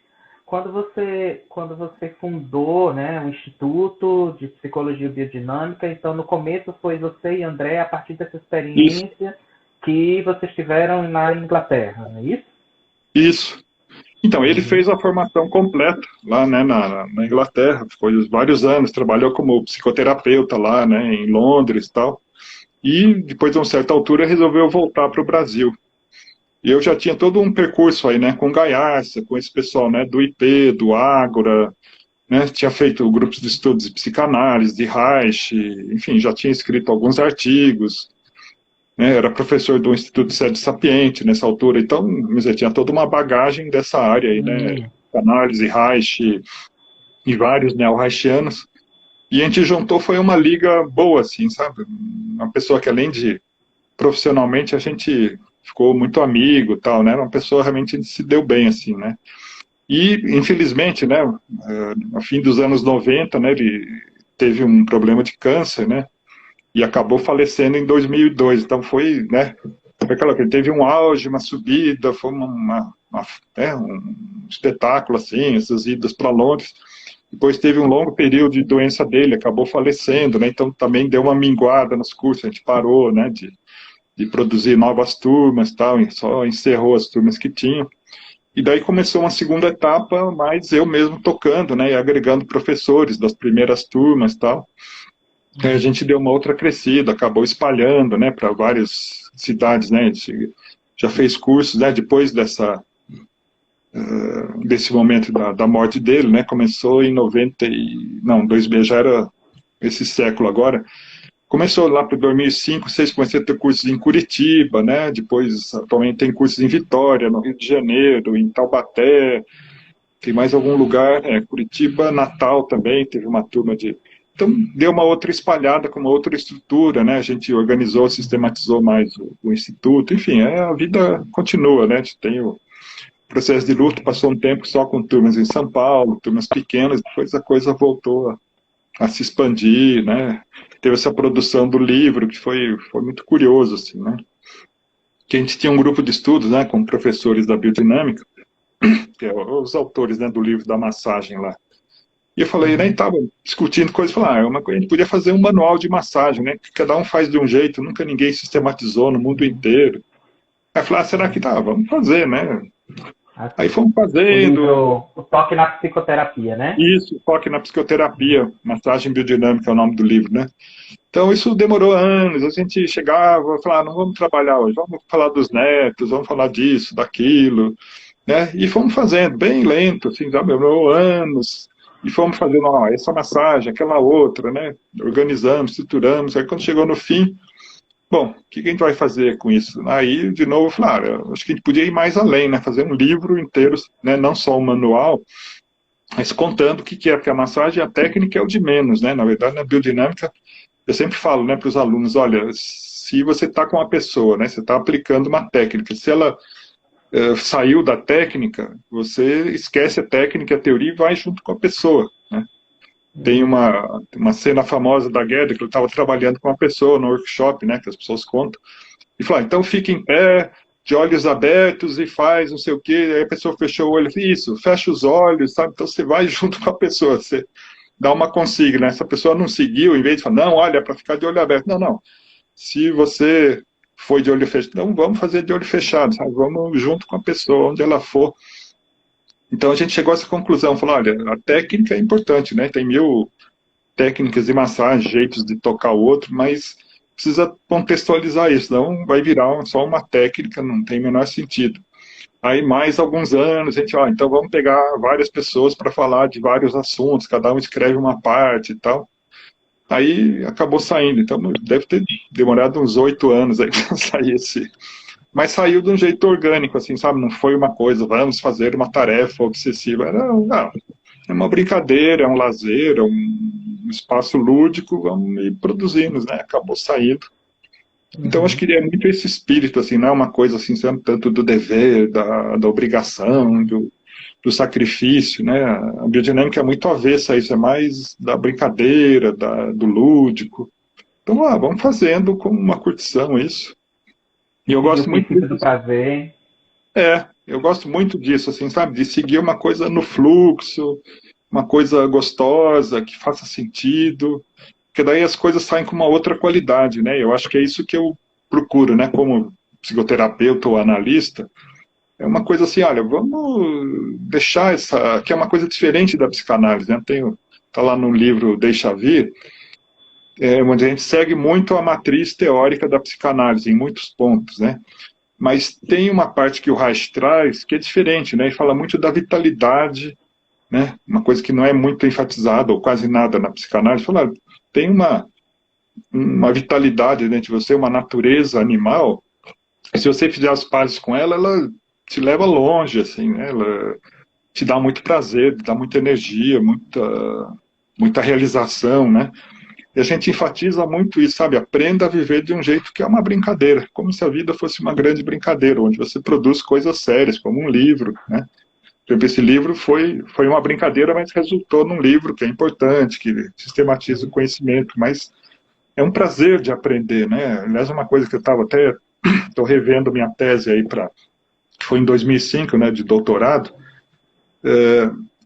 Quando você fundou, né, o Instituto de Psicologia Biodinâmica, então no começo foi você e André, a partir dessa Isso, experiência que vocês tiveram na Inglaterra, não é isso? isso. Então, ele Uhum. fez a formação completa lá, né, na Inglaterra, ficou vários anos, trabalhou como psicoterapeuta lá, né, em Londres e tal, e depois de uma certa altura resolveu voltar para o Brasil. E eu já tinha todo um percurso aí, né, com Gaiarsa, com esse pessoal, né, do IP, do Ágora, né, tinha feito grupos de estudos de psicanálise, de Reich, enfim, já tinha escrito alguns artigos, né, era professor do Instituto Sede Sapiente nessa altura, então, eu tinha toda uma bagagem dessa área aí, né, Hum. análise, Reich e vários neo-reichianos, e a gente juntou, foi uma liga boa, assim, sabe, uma pessoa que além de profissionalmente a gente ficou muito amigo e tal, né, uma pessoa realmente a gente se deu bem, assim, né, e infelizmente, né, no fim dos anos 90, né, ele teve um problema de câncer, né, e acabou falecendo em 2002. Então foi, né, foi aquela que teve um auge, uma subida, foi um espetáculo assim, essas idas para Londres. Depois teve um longo período de doença dele, acabou falecendo, né? Então também deu uma minguada nos cursos, a gente parou, né, de produzir novas turmas, tal, e só encerrou as turmas que tinham. E daí começou uma segunda etapa, mas eu mesmo tocando, né, e agregando professores das primeiras turmas, tal. A gente deu uma outra crescida, acabou espalhando, né, para várias cidades, né, a gente já fez cursos, né, depois desse momento da morte dele, né, começou em 2000, já era esse século agora, começou lá para 2005, 2006, comecei a ter cursos em Curitiba, né, depois atualmente tem cursos em Vitória, no Rio de Janeiro, em Taubaté, tem mais algum lugar, Curitiba, Natal também, teve uma turma de... Então, deu uma outra espalhada, com uma outra estrutura, né? A gente organizou, sistematizou mais o Instituto, enfim, a vida continua, né? A gente tem o processo de luto, passou um tempo só com turmas em São Paulo, turmas pequenas, depois a coisa voltou a se expandir, né? Teve essa produção do livro, que foi muito curioso, assim, né? Que a gente tinha um grupo de estudos, né, com professores da biodinâmica, que é os autores, né, do livro da massagem lá. E eu falei, né, Uhum. estava discutindo coisas, falar, a gente podia fazer um manual de massagem, né, que cada um faz de um jeito, nunca ninguém sistematizou no mundo inteiro. Aí eu falei, vserá que tá, vamos fazer, né. Aí Assim, fomos o fazendo, livro O Toque na Psicoterapia, né? isso, foque na psicoterapia, massagem biodinâmica é o nome do livro, né. Então isso demorou anos, a gente chegava e falava, não vamos trabalhar hoje, vamos falar dos netos, vamos falar disso, daquilo, né, e fomos fazendo, bem lento, assim, já demorou anos, e fomos fazendo, ó, essa massagem, aquela outra, né, organizamos, estruturamos, aí quando chegou no fim, bom, o que a gente vai fazer com isso? Aí, de novo, claro, acho que a gente podia ir mais além, né, fazer um livro inteiro, né, não só um manual, mas contando o que é, porque a massagem, a técnica é o de menos, né, na verdade, na biodinâmica, eu sempre falo, né, para os alunos, olha, se você está com uma pessoa, né, você está aplicando uma técnica, se ela saiu da técnica, você esquece a técnica, a teoria e vai junto com a pessoa, né? Tem uma cena famosa da Guerra, que eu estava trabalhando com uma pessoa no workshop, né, que as pessoas contam, e falou, então fica em pé, de olhos abertos e faz não sei o quê, aí a pessoa fechou o olho, isso, fecha os olhos, sabe? Então você vai junto com a pessoa, você dá uma consigna, né? Se a pessoa não seguiu, em vez de falar, não, olha, para ficar de olho aberto, não, não. Se você foi de olho fechado, não, vamos fazer de olho fechado, sabe? Vamos junto com a pessoa, onde ela for. Então a gente chegou a essa conclusão, falou, olha, a técnica é importante, né? Tem 1000 técnicas de massagem, jeitos de tocar o outro, mas precisa contextualizar isso, não vai virar só uma técnica, não tem o menor sentido. Aí mais alguns anos, a gente, ó, então vamos pegar várias pessoas para falar de vários assuntos, cada um escreve uma parte e tal. Aí acabou saindo, então deve ter demorado uns 8 anos aí para sair esse... Mas saiu de um jeito orgânico, assim, sabe? Não foi uma coisa, vamos fazer uma tarefa obsessiva. Não, é uma brincadeira, é um lazer, é um espaço lúdico, vamos ir produzindo, né? Acabou saindo. Então, acho que é muito esse espírito, assim, não é uma coisa, assim, tanto do dever, da obrigação, do sacrifício, né? A biodinâmica é muito avessa a isso, é mais da brincadeira, do lúdico. Então, vamos fazendo com uma curtição isso. E eu gosto muito do prazer. Eu gosto muito disso, assim, sabe? De seguir uma coisa no fluxo, uma coisa gostosa, que faça sentido, porque daí as coisas saem com uma outra qualidade, né? Eu acho que é isso que eu procuro, né? Como psicoterapeuta ou analista, é uma coisa assim, olha, vamos deixar que é uma coisa diferente da psicanálise, né? Tá lá no livro Deixa Vir, onde a gente segue muito a matriz teórica da psicanálise, em muitos pontos, né? Mas tem uma parte que o Reich traz que é diferente, né? Ele fala muito da vitalidade, né? Uma coisa que não é muito enfatizada, ou quase nada na psicanálise. Fala, tem uma vitalidade dentro de você, uma natureza animal, e se você fizer as pazes com ela, ela te leva longe, assim, né? Ela te dá muito prazer, te dá muita energia, muita realização, né? E a gente enfatiza muito isso, sabe? Aprenda a viver de um jeito que é uma brincadeira, como se a vida fosse uma grande brincadeira, onde você produz coisas sérias, como um livro, né? Por exemplo, esse livro foi uma brincadeira, mas resultou num livro que é importante, que sistematiza o conhecimento, mas é um prazer de aprender, né? Aliás, uma coisa que eu estou revendo minha tese aí que foi em 2005, né, de doutorado,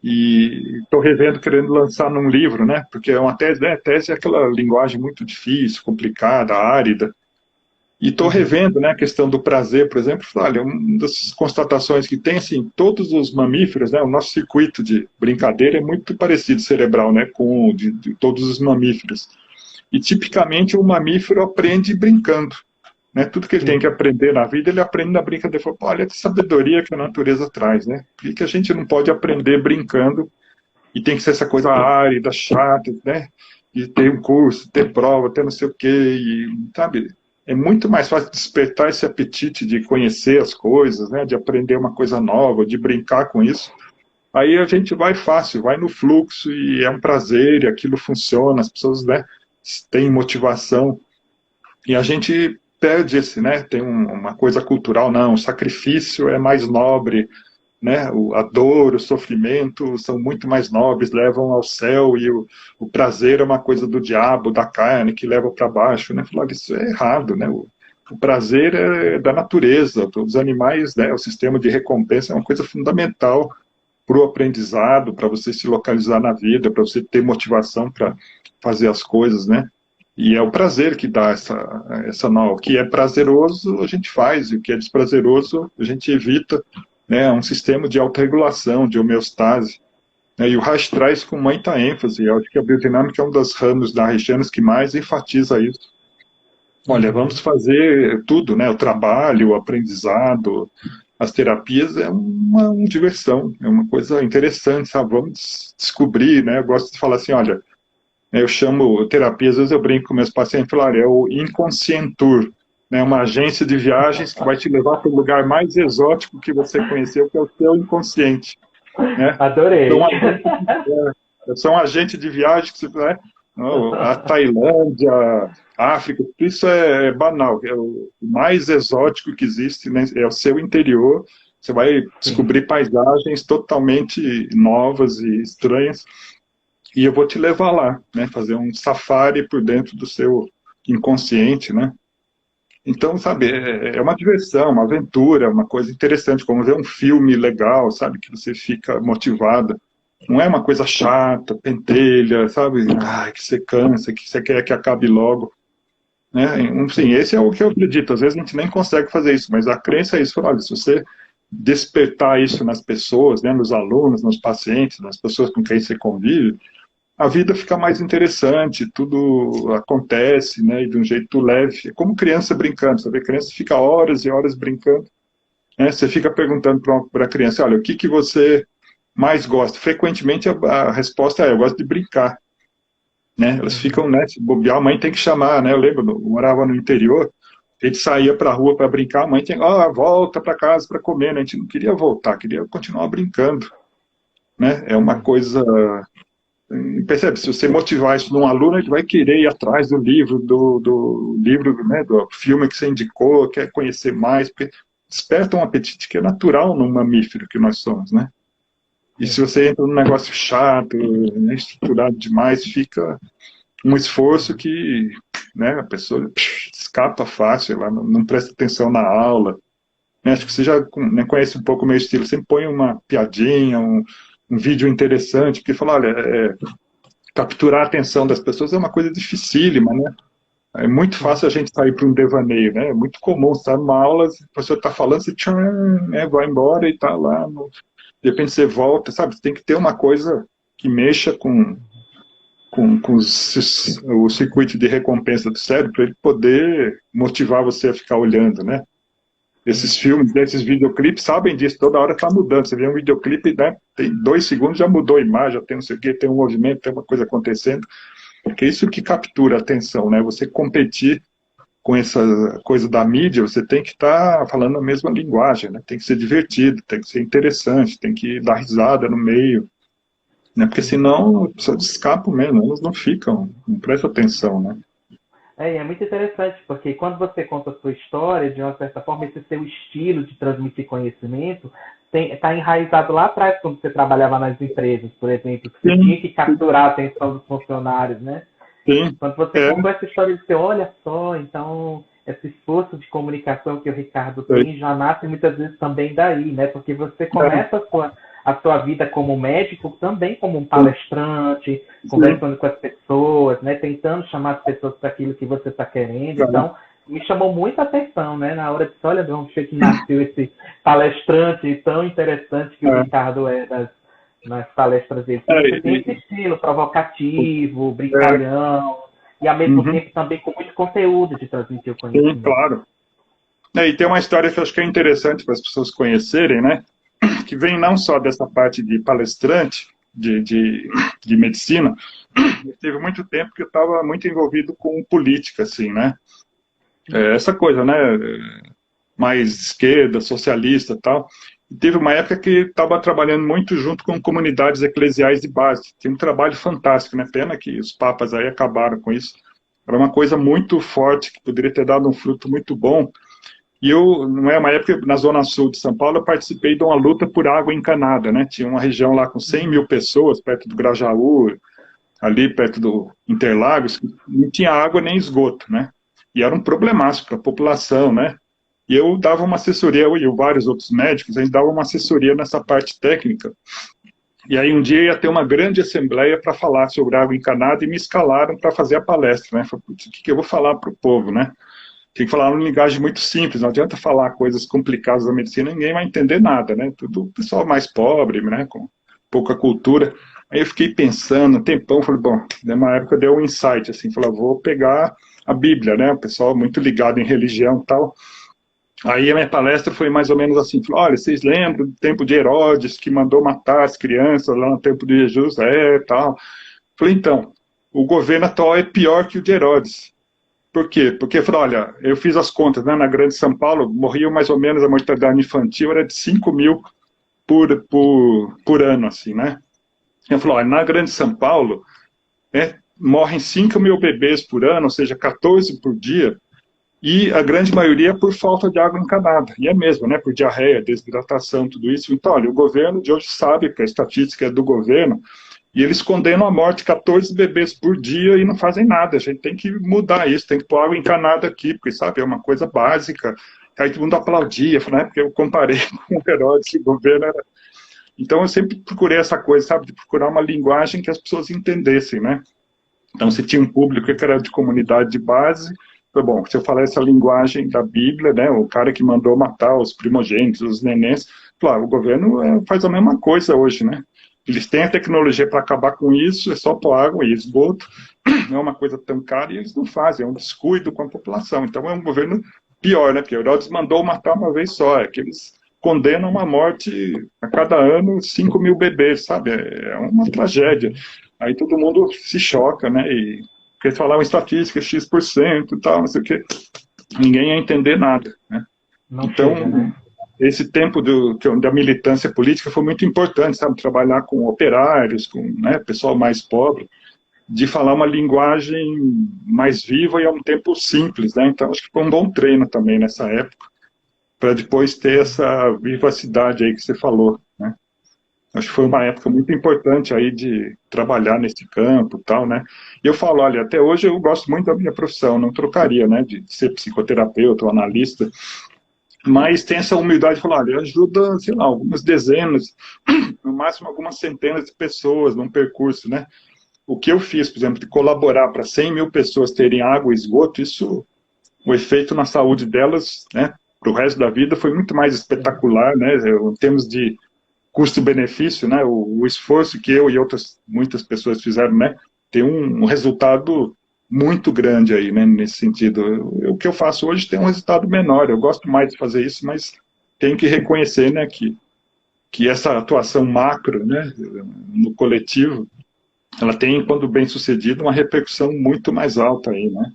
e estou revendo, querendo lançar num livro, né, porque é uma tese, né, tese é aquela linguagem muito difícil, complicada, árida, e estou revendo, né, a questão do prazer, por exemplo, olha, uma das constatações que tem, assim, todos os mamíferos, né, o nosso circuito de brincadeira é muito parecido cerebral, né, com o de todos os mamíferos, e tipicamente o mamífero aprende brincando, né, tudo que ele tem que aprender na vida, ele aprende na brincadeira. Fala, olha que sabedoria que a natureza traz, né? Por que a gente não pode aprender brincando e tem que ser essa coisa árida, chata, né? E ter um curso, ter prova, ter não sei o quê, e, sabe? É muito mais fácil despertar esse apetite de conhecer as coisas, né? De aprender uma coisa nova, de brincar com isso. Aí a gente vai fácil, vai no fluxo e é um prazer, e aquilo funciona, as pessoas, né, têm motivação. E a gente perde né? Tem uma coisa cultural, não, o sacrifício é mais nobre, né? A dor, o sofrimento são muito mais nobres, levam ao céu, e o prazer é uma coisa do diabo, da carne, que leva para baixo, né? Falar isso é errado, né? O prazer é da natureza, dos animais, né? O sistema de recompensa é uma coisa fundamental para o aprendizado, para você se localizar na vida, para você ter motivação para fazer as coisas, né? E é o prazer que dá essa o que é prazeroso a gente faz, e o que é desprazeroso a gente evita, né? É um sistema de autorregulação, de homeostase. E o Reich traz com muita ênfase, eu acho que a biodinâmica é um dos ramos da Reichianos que mais enfatiza isso. Olha, vamos fazer tudo, né? O trabalho, o aprendizado, as terapias é uma diversão, é uma coisa interessante, sabe? Vamos descobrir, né? Eu gosto de falar assim, olha, eu chamo terapia, às vezes eu brinco com meus pacientes, falar, é o Inconscientur, né, uma agência de viagens que vai te levar para o lugar mais exótico que você conheceu, que é o seu inconsciente. Né? Adorei. Então, eu sou um agente de viagem que você, né, A Tailândia, a África, tudo isso é banal. É o mais exótico que existe, né? É o seu interior. Você vai Sim. descobrir paisagens totalmente novas e estranhas. E eu vou te levar lá, né? Fazer um safari por dentro do seu inconsciente, né? Então, sabe, é uma diversão, uma aventura, uma coisa interessante, como ver um filme legal, sabe, que você fica motivado. Não é uma coisa chata, pentelha, sabe, ai, que você cansa, que você quer que acabe logo. Né? Sim, Sim. esse é o que eu acredito. Às vezes a gente nem consegue fazer isso, mas a crença é isso. Olha, se você despertar isso nas pessoas, né, nos alunos, nos pacientes, nas pessoas com quem você convive, a vida fica mais interessante, tudo acontece, né, e de um jeito leve. É como criança brincando, sabe? A criança fica horas e horas brincando, né? Você fica perguntando para a criança, olha, o que você mais gosta? Frequentemente a resposta é, eu gosto de brincar, né? Elas Uhum. ficam, né, se bobear, a mãe tem que chamar, né? Eu lembro, eu morava no interior, a gente saía para a rua para brincar, a mãe tinha, volta para casa para comer, né? A gente não queria voltar, queria continuar brincando, né? É uma Sim. coisa. Percebe, se você motivar isso num aluno, ele vai querer ir atrás do livro, do livro, né, do filme que você indicou, quer conhecer mais, porque desperta um apetite que é natural num mamífero que nós somos, né? E se Sim. você entra num negócio chato, né, estruturado demais, fica um esforço que, né, a pessoa escapa fácil, ela não presta atenção na aula. Né? Acho que você já, né, conhece um pouco o meu estilo, sempre põe uma piadinha, um vídeo interessante, porque fala, olha, capturar a atenção das pessoas é uma coisa dificílima, né? É muito Sim. fácil a gente sair para um devaneio, né? É muito comum estar numa aula, o professor está falando, você tchan, né, vai embora e está lá. De repente você volta, sabe? Você tem que ter uma coisa que mexa com o circuito de recompensa do cérebro para ele poder motivar você a ficar olhando, né? Esses Sim. filmes, esses videoclipes sabem disso, toda hora está mudando. Você vê um videoclipe, né? Tem 2 segundos, já mudou a imagem, já tem não sei o quê, tem um movimento, tem uma coisa acontecendo. Porque é isso que captura a atenção, né? Você competir com essa coisa da mídia, você tem que estar falando a mesma linguagem, né? Tem que ser divertido, tem que ser interessante, tem que dar risada no meio, né? Porque Sim. senão as pessoas escapam mesmo, elas não ficam, não prestam atenção, né? É, e é muito interessante, porque quando você conta a sua história, de uma certa forma, esse seu estilo de transmitir conhecimento está enraizado lá atrás, quando você trabalhava nas empresas, por exemplo, que você tinha Sim, que capturar a atenção dos funcionários, né? sim, Quando você é, contou essa história, você olha só, então esse esforço de comunicação que o Ricardo é, tem já nasce muitas vezes também daí, né? Porque você é, começa a sua vida como médico também como um sim, palestrante, sim, conversando com as pessoas, né? Tentando chamar as pessoas para aquilo que você está querendo. é, Então, me chamou muita atenção, né? Na hora de olha, de onde que nasceu esse palestrante tão interessante que o é, Ricardo é nas palestras dele, que é, você tem esse estilo provocativo, é, brincalhão, e ao mesmo uhum, tempo também com muito conteúdo de transmitir o sim, conhecimento. claro. E tem uma história que eu acho que é interessante para as pessoas conhecerem, né? Que vem não só dessa parte de palestrante, de medicina, teve muito tempo que eu estava muito envolvido com política, assim, né? Essa coisa, né? Mais esquerda, socialista e tal. E teve uma época que estava trabalhando muito junto com comunidades eclesiais de base. Tinha um trabalho fantástico, né? Pena que os papas aí acabaram com isso. Era uma coisa muito forte, que poderia ter dado um fruto muito bom. E eu, não é uma época, na zona sul de São Paulo, eu participei de uma luta por água encanada, né? Tinha uma região lá com 100 mil pessoas, perto do Grajaú, ali perto do Interlagos, que não tinha água nem esgoto, né? E era um problemaço para a população, né? E eu dava uma assessoria, eu e vários outros médicos, a gente dava uma assessoria nessa parte técnica. E aí um dia ia ter uma grande assembleia para falar sobre água encanada e me escalaram para fazer a palestra, né? Falei, putz, o que eu vou falar para o povo, né? Tem que falar uma linguagem muito simples, não adianta falar coisas complicadas da medicina, ninguém vai entender nada, né? Tudo pessoal mais pobre, né? Com pouca cultura. Aí eu fiquei pensando, um tempão, falei, bom, numa época deu um insight, assim, falei, vou pegar a Bíblia, né? O pessoal muito ligado em religião e tal. Aí a minha palestra foi mais ou menos assim, falou, olha, vocês lembram do tempo de Herodes, que mandou matar as crianças lá no tempo de Jesus? Tal. Falei, então, o governo atual é pior que o de Herodes. Por quê? Porque, falou, olha, eu fiz as contas, né, na Grande São Paulo, morriam mais ou menos, a mortalidade infantil era de 5 mil por ano, assim, né? Eu falou, olha, na Grande São Paulo, né, morrem 5 mil bebês por ano, ou seja, 14 por dia, e a grande maioria é por falta de água encanada. E é mesmo, né? Por diarreia, desidratação, tudo isso. Então, olha, o governo de hoje sabe que a estatística é do governo, e eles condenam à morte 14 bebês por dia e não fazem nada. A gente tem que mudar isso, tem que pôr água encanada aqui, porque, sabe, é uma coisa básica. Aí todo mundo aplaudia, né? Porque eu comparei com o Herodes, o governo era... Então, eu sempre procurei essa coisa, sabe, de procurar uma linguagem que as pessoas entendessem, né? Então, se tinha um público que era de comunidade de base, foi bom, se eu falar essa linguagem da Bíblia, né, o cara que mandou matar os primogênitos, os nenéns, claro, o governo faz a mesma coisa hoje, né? Eles têm a tecnologia para acabar com isso, é só pôr água e esgoto, não é uma coisa tão cara, e eles não fazem, é um descuido com a população. Então, é um governo pior, né? Porque o Herodes mandou matar uma vez só, é que eles condenam uma morte a cada ano 5 mil bebês, sabe? É uma tragédia. Aí todo mundo se choca, né? E porque falavam estatística, X% e tal, não sei o quê. Ninguém ia entender nada, né? Não Então, chega, né? esse tempo da militância política foi muito importante, sabe? Trabalhar com operários, com, né, pessoal mais pobre, de falar uma linguagem mais viva e ao mesmo tempo simples, né? Então, acho que foi um bom treino também nessa época, para depois ter essa vivacidade aí que você falou, né? Acho que foi uma época muito importante aí de trabalhar nesse campo e tal, né? E eu falo, olha, até hoje eu gosto muito da minha profissão, não trocaria, né, de ser psicoterapeuta ou analista, mas tem essa humildade de falar, olha, ajuda, sei lá, algumas dezenas, no máximo algumas centenas de pessoas num percurso, né? O que eu fiz, por exemplo, de colaborar para 100 mil pessoas terem água e esgoto, isso, o efeito na saúde delas, né, para o resto da vida foi muito mais espetacular, né, em termos de custo-benefício, né, o esforço que eu e muitas pessoas fizeram, né, tem um resultado muito grande aí, né, nesse sentido. O que eu faço hoje tem um resultado menor, eu gosto mais de fazer isso, mas tenho que reconhecer, né, que essa atuação macro, né, no coletivo, ela tem, quando bem sucedida, uma repercussão muito mais alta aí, né.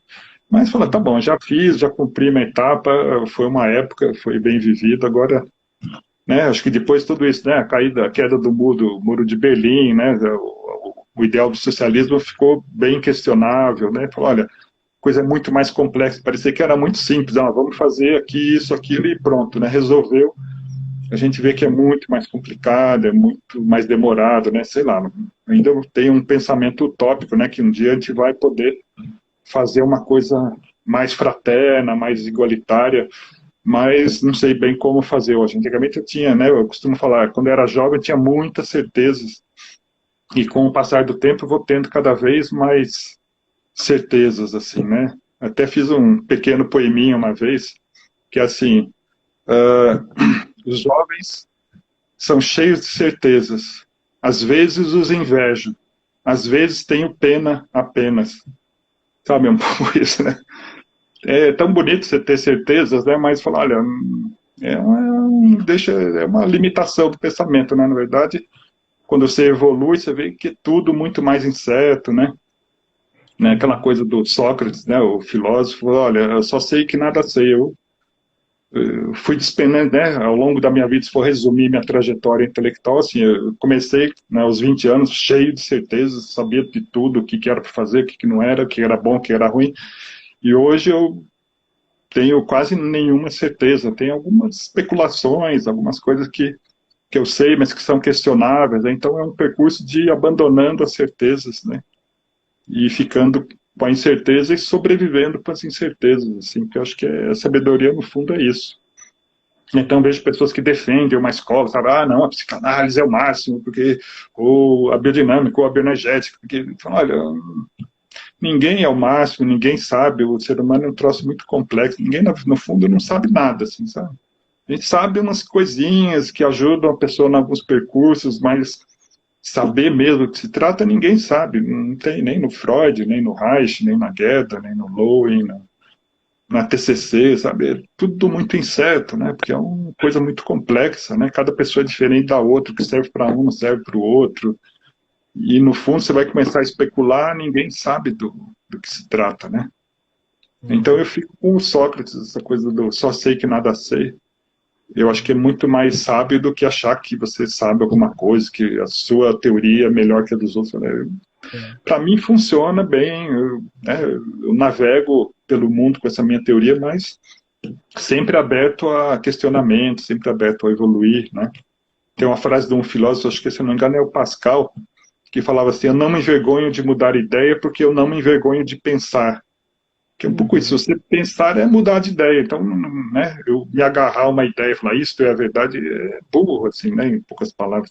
Mas fala, tá bom, já fiz, já cumpri minha etapa, foi uma época, foi bem vivida, agora, né, acho que depois de tudo isso, né, a queda do muro de Berlim, né, o ideal do socialismo ficou bem questionável, né, falou, olha, coisa muito mais complexa, parecia que era muito simples, vamos fazer aqui isso, aquilo e pronto, né, resolveu. A gente vê que é muito mais complicado, é muito mais demorado, né, sei lá, ainda tem um pensamento utópico, né, que um dia a gente vai poder fazer uma coisa mais fraterna, mais igualitária, mas não sei bem como fazer hoje. Antigamente eu tinha, né, eu costumo falar, quando eu era jovem eu tinha muitas certezas, e com o passar do tempo eu vou tendo cada vez mais certezas, assim, né. Até fiz um pequeno poeminha uma vez, que é assim, os jovens são cheios de certezas, às vezes os invejo, às vezes tenho pena apenas. Sabe, um pouco isso, né? É tão bonito você ter certezas, né? Mas falar, olha, é uma limitação do pensamento, né? Na verdade, quando você evolui, você vê que é tudo muito mais incerto, né? Aquela coisa do Sócrates, né? O filósofo, olha, eu só sei que nada sei. Eu fui despendendo, né? Ao longo da minha vida, se for resumir minha trajetória intelectual, assim, eu comecei, né, aos 20 anos, cheio de certezas, sabia de tudo, o que era para fazer, o que não era, o que era bom, o que era ruim. E hoje eu tenho quase nenhuma certeza. Tem algumas especulações, algumas coisas que eu sei, mas que são questionáveis. Né? Então é um percurso de ir abandonando as certezas, né? E ficando com a incerteza e sobrevivendo com as incertezas, assim, que eu acho que a sabedoria, no fundo, é isso. Então vejo pessoas que defendem uma escola, sabe, não, a psicanálise é o máximo, porque, ou a biodinâmica, ou a bioenergética, porque, olha, ninguém é o máximo, ninguém sabe, o ser humano é um troço muito complexo, ninguém, no fundo, não sabe nada, assim, sabe? A gente sabe umas coisinhas que ajudam a pessoa em alguns percursos, mas saber mesmo do que se trata, ninguém sabe. Não tem nem no Freud, nem no Reich, nem na Guetta, nem no Lowen, na TCC, sabe? É tudo muito incerto, né? Porque é uma coisa muito complexa, né? Cada pessoa é diferente da outra, o que serve para um não serve para o outro. E, no fundo, você vai começar a especular, ninguém sabe do que se trata, né? Então, eu fico com o Sócrates, essa coisa do só sei que nada sei. Eu acho que é muito mais sábio do que achar que você sabe alguma coisa, que a sua teoria é melhor que a dos outros. Né? sim. Para mim funciona bem, eu navego pelo mundo com essa minha teoria, mas sempre aberto a questionamento, sempre aberto a evoluir, né? Tem uma frase de um filósofo, acho que se não me engano é o Pascal, que falava assim: eu não me envergonho de mudar ideia porque eu não me envergonho de pensar. Que é um pouco isso, Uhum. você pensar é mudar de ideia. Então, né, eu me agarrar a uma ideia e falar isso é a verdade, é burro, assim, né, em poucas palavras.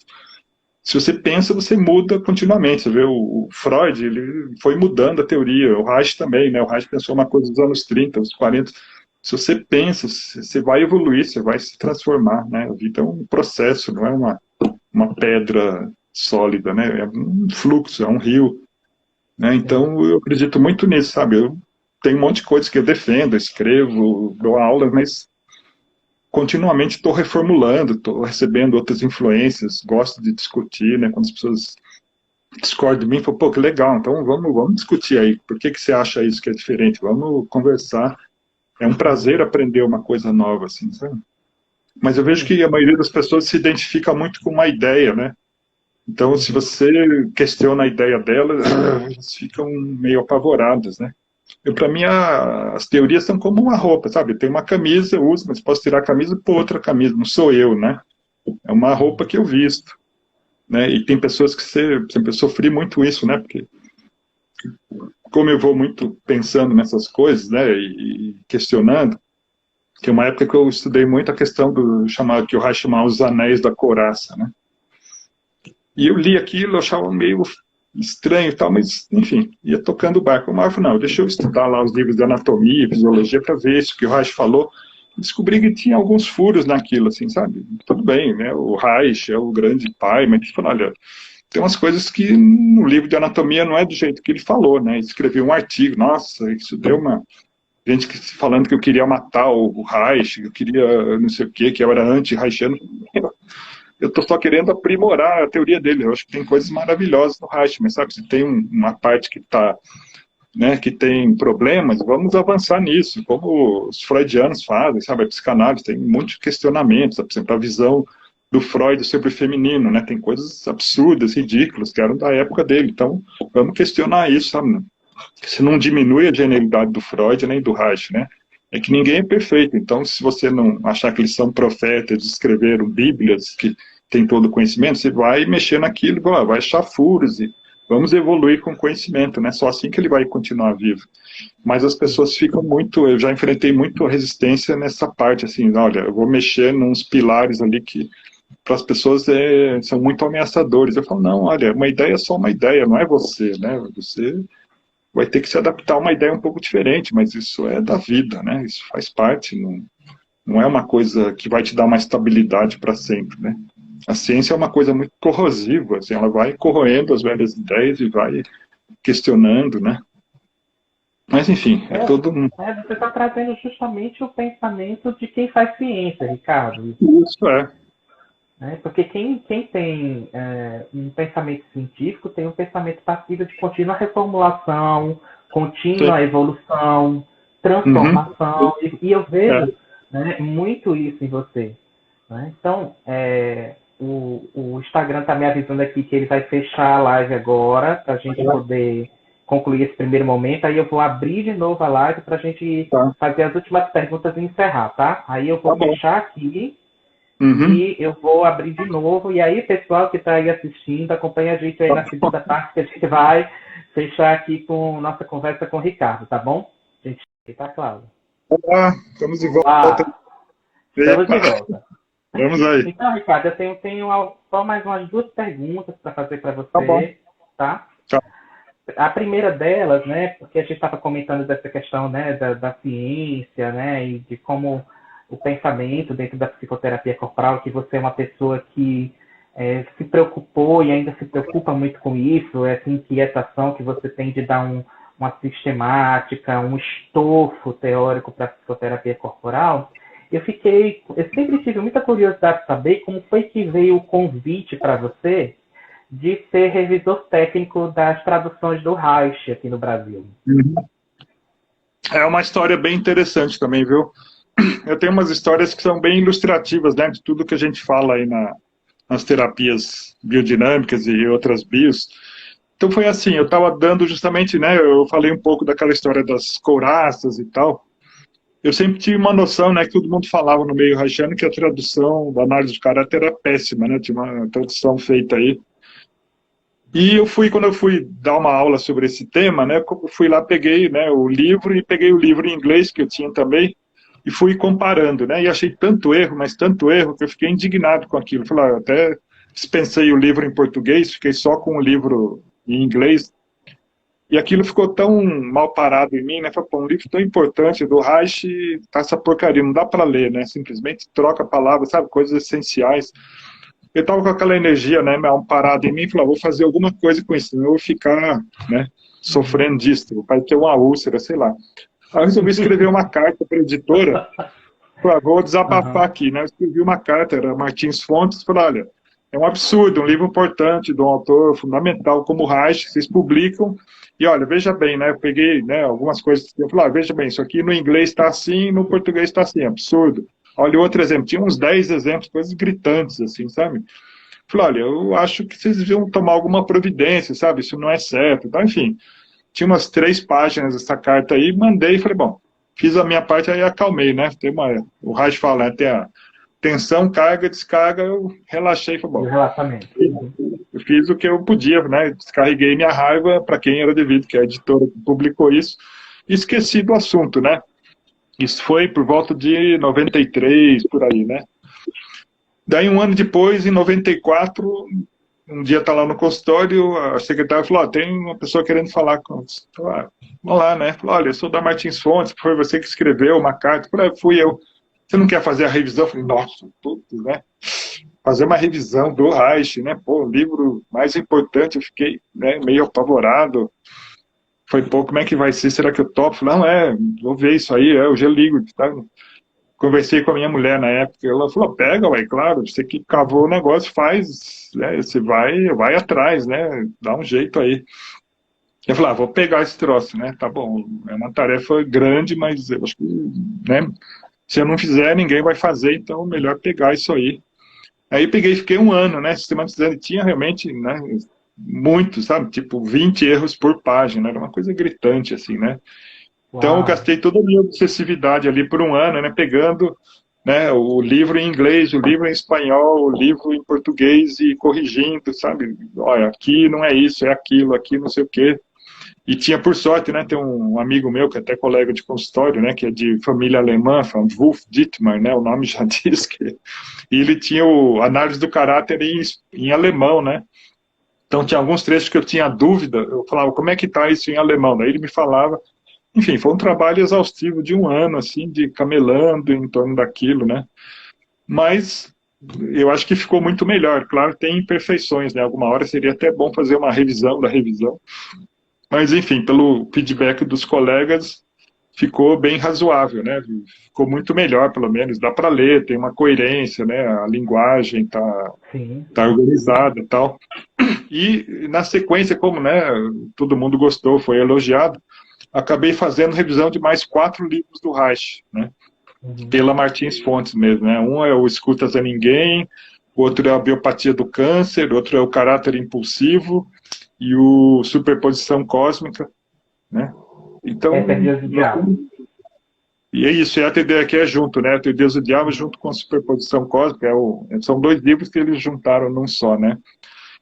Se você pensa, você muda continuamente. Você vê o Freud, ele foi mudando a teoria, o Reich também, né? O Reich pensou uma coisa dos anos 30, dos 40. Se você pensa, você vai evoluir, você vai se transformar, né? A vida é um processo, não é uma pedra sólida, né? É um fluxo, é um rio, né? Sim. Então, eu acredito muito nisso, sabe? Eu tenho um monte de coisas que eu defendo, escrevo, dou aula, mas continuamente estou reformulando, estou recebendo outras influências, gosto de discutir, né? Quando as pessoas discordam de mim, falo, pô, que legal, então vamos discutir aí, por que você acha isso que é diferente? Vamos conversar. É um prazer Uhum. aprender uma coisa nova, assim, sabe? Mas eu vejo Sim. que a maioria das pessoas se identifica muito com uma ideia, né? Então, se Uhum. você questiona a ideia delas, elas ficam meio apavoradas, né? Para mim, as teorias são como uma roupa, sabe? Tem uma camisa, eu uso, mas posso tirar a camisa e pôr outra camisa, não sou eu, né? É uma roupa Uhum. que eu visto, né? E tem pessoas que sempre eu sofri muito isso, né? Porque como eu vou muito pensando nessas coisas, né? E questionando, tem uma época que eu estudei muito a questão do chamado que o Reich chamava os anéis da couraça, né? E eu li aquilo, eu achava meio estranho e tal, mas, enfim, ia tocando o barco. Eu falei, não, deixa eu estudar lá os livros de anatomia e fisiologia para ver isso que o Reich falou. Descobri que tinha alguns furos naquilo, assim, sabe? Tudo bem, né? O Reich é o grande pai, mas ele falou, olha, tem umas coisas que no livro de anatomia não é do jeito que ele falou, né? Escreveu um artigo, nossa, isso deu uma gente falando que eu queria matar o Reich, que eu queria não sei o quê, que eu era anti-reichiano. Eu estou só querendo aprimorar a teoria dele. Eu acho que tem coisas maravilhosas no Reich, mas sabe, se tem uma parte que está, né, que tem problemas, vamos avançar nisso, como os freudianos fazem, sabe, a psicanálise tem um monte de questionamentos, por exemplo, a visão do Freud sobre o feminino, né, tem coisas absurdas, ridículas, que eram da época dele, então vamos questionar isso, sabe, se não diminui a genialidade do Freud nem do Reich, né, é que ninguém é perfeito, então se você não achar que eles são profetas, escreveram bíblias que tem todo o conhecimento, você vai mexer naquilo, vai achar furos e vamos evoluir com conhecimento, né? Só assim que ele vai continuar vivo. Mas as Sim. pessoas ficam muito, eu já enfrentei muito resistência nessa parte, assim, olha, eu vou mexer nos pilares ali que para as pessoas são muito ameaçadores. Eu falo, não, olha, uma ideia é só uma ideia, não é você, né? Você vai ter que se adaptar a uma ideia um pouco diferente, mas isso é da vida, né? Isso faz parte, não é uma coisa que vai te dar uma estabilidade para sempre, né? A ciência é uma coisa muito corrosiva, assim, ela vai corroendo as velhas ideias e vai questionando, né? Mas enfim, é todo um... Você está trazendo justamente o pensamento de quem faz ciência, Ricardo. Isso é. Né? Porque quem tem um pensamento científico tem um pensamento passivo de contínua reformulação, Sim. contínua evolução, Uhum. transformação, e eu É. vejo, né, muito isso em você. Né? Então, o Instagram está me avisando aqui que ele vai fechar a live agora, para a gente poder concluir esse primeiro momento. Aí eu vou abrir de novo a live para a gente Tá, fazer as últimas perguntas e encerrar, tá? Aí eu tá vou bom. fechar aqui Uhum. e eu vou abrir de novo. E aí, pessoal que está aí assistindo, acompanha a gente aí Tá na bom. segunda parte, que a gente vai fechar aqui com nossa conversa com o Ricardo, tá bom? Gente, tá claro. Olá, estamos de volta. Olá, estamos de Epa, volta. vamos aí. Então, Ricardo, eu tenho só mais umas duas perguntas para fazer para Tá bom. você, tá? Tá. A primeira delas, né, porque a gente estava comentando dessa questão, né, da ciência, né, e de como o pensamento dentro da psicoterapia corporal, que você é uma pessoa que se preocupou e ainda se preocupa muito com isso, essa inquietação que você tem de dar uma sistemática, um estofo teórico para a psicoterapia corporal. Eu sempre tive muita curiosidade de saber como foi que veio o convite para você de ser revisor técnico das traduções do Reich aqui no Brasil. Uhum. É uma história bem interessante também, viu? Eu tenho umas histórias que são bem ilustrativas, né, de tudo que a gente fala aí nas terapias biodinâmicas e outras bios. Então foi assim, eu estava dando justamente, né, eu falei um pouco daquela história das couraças e tal. Eu sempre tive uma noção, né, que todo mundo falava no meio haitiano que a tradução da análise de caráter era péssima, né, tinha uma tradução feita aí. E eu fui, quando eu fui dar uma aula sobre esse tema, né, eu fui lá, peguei, né, o livro e peguei o livro em inglês que eu tinha também e fui comparando, né, e achei tanto erro, mas tanto erro, que eu fiquei indignado com aquilo. Falei, eu até dispensei o livro em português, fiquei só com o livro em inglês. E aquilo ficou tão mal parado em mim, né? Falei, pô, um livro tão importante do Reich, tá essa porcaria, não dá para ler, né? Simplesmente troca palavras, sabe? Coisas essenciais. Eu tava com aquela energia, né? Mal parada em mim, falei, vou fazer alguma coisa com isso, senão eu vou ficar, né? Sofrendo disso, vai ter uma úlcera, sei lá. Aí eu resolvi escrever uma carta para a editora, falei, vou desabafar aqui, né? Eu escrevi uma carta, era Martins Fontes, falei, olha, é um absurdo, um livro importante de um autor fundamental como o Reich, vocês publicam, e olha, veja bem, né, eu peguei, né, algumas coisas, eu falei, veja bem, isso aqui no inglês está assim, no português está assim, absurdo. Olha outro exemplo, tinha uns 10 exemplos, coisas gritantes, assim, sabe? Falei, olha, eu acho que vocês deviam tomar alguma providência, sabe, isso não é certo, então, enfim, tinha umas 3 páginas essa carta aí, mandei e falei, bom, fiz a minha parte, aí acalmei, né, o Reich fala, né, tem a tensão, carga, descarga, eu relaxei e falei, bom, eu fiz o que eu podia, né? Descarreguei minha raiva para quem era devido, que é a editora que publicou isso, e esqueci do assunto, né? Isso foi por volta de 93, por aí, né? Daí, um ano depois, em 94, um dia tá lá no consultório, a secretária falou, tem uma pessoa querendo falar com você. Vamos lá, né? Falou, olha, eu sou da Martins Fontes, foi você que escreveu uma carta. Falei, fui eu. Você não quer fazer a revisão? Eu falei, nossa, tudo, né? Fazer uma revisão do Reich, né? Pô, o livro mais importante, eu fiquei, né, meio apavorado. Foi, pô, como é que vai ser? Será que eu topo? Falei, não, vou ver isso aí, eu já ligo, tá? Conversei com a minha mulher na época, ela falou, pega, ué, claro, você que cavou o negócio, faz, né? Você vai atrás, né? Dá um jeito aí. Eu falei, vou pegar esse troço, né? Tá bom, é uma tarefa grande, mas eu acho que, né? Se eu não fizer, ninguém vai fazer, então é melhor pegar isso aí. Aí peguei e fiquei um ano, né, sistematizando, e tinha realmente, né, muito, sabe, tipo 20 erros por página, era uma coisa gritante, assim, né. Então eu gastei toda a minha obsessividade ali por um ano, né, pegando, né, o livro em inglês, o livro em espanhol, o livro em português e corrigindo, sabe, olha, aqui não é isso, é aquilo, aqui não sei o quê. E tinha, por sorte, né, tem um amigo meu, que é até colega de consultório, né, que é de família alemã, Wolf Dittmar, né, o nome já diz que... E ele tinha o análise do caráter em alemão, né. Então tinha alguns trechos que eu tinha dúvida, eu falava, como é que tá isso em alemão? Daí ele me falava, enfim, foi um trabalho exaustivo de um ano, assim, de camelando em torno daquilo, né. Mas eu acho que ficou muito melhor. Claro, tem imperfeições, né, alguma hora seria até bom fazer uma revisão da revisão. Mas, enfim, pelo feedback dos colegas, ficou bem razoável, né? Ficou muito melhor, pelo menos. Dá para ler, tem uma coerência, né? A linguagem tá organizada e tal. E, na sequência, como, né, todo mundo gostou, foi elogiado, acabei fazendo revisão de mais 4 livros do Reich, né? Pela Martins Fontes mesmo, né? Um é o Escutas a Ninguém, outro é a Biopatia do Câncer, outro é o Caráter Impulsivo, e o Superposição Cósmica, né? Então, Deus do Diabo. E é isso, a TD aqui é junto, né? A Deus do Diabo junto com a Superposição Cósmica, são 2 livros que eles juntaram num só, né?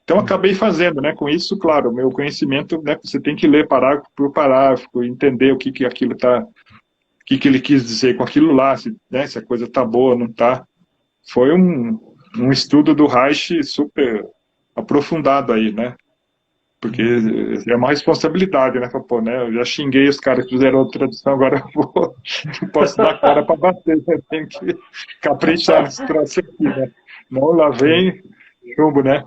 Então, acabei fazendo, né? Com isso, claro, o meu conhecimento, né? Você tem que ler parágrafo por parágrafo, entender o que aquilo tá, o que ele quis dizer com aquilo lá, né? Se a coisa tá boa, não tá. Foi um estudo do Reich super aprofundado aí, né? Porque é uma responsabilidade, né? Pô, né? Eu já xinguei os caras que fizeram outra tradução, agora não posso dar cara para bater, né? Tem que caprichar nesse troço aqui, né? Não, lá vem chumbo, né?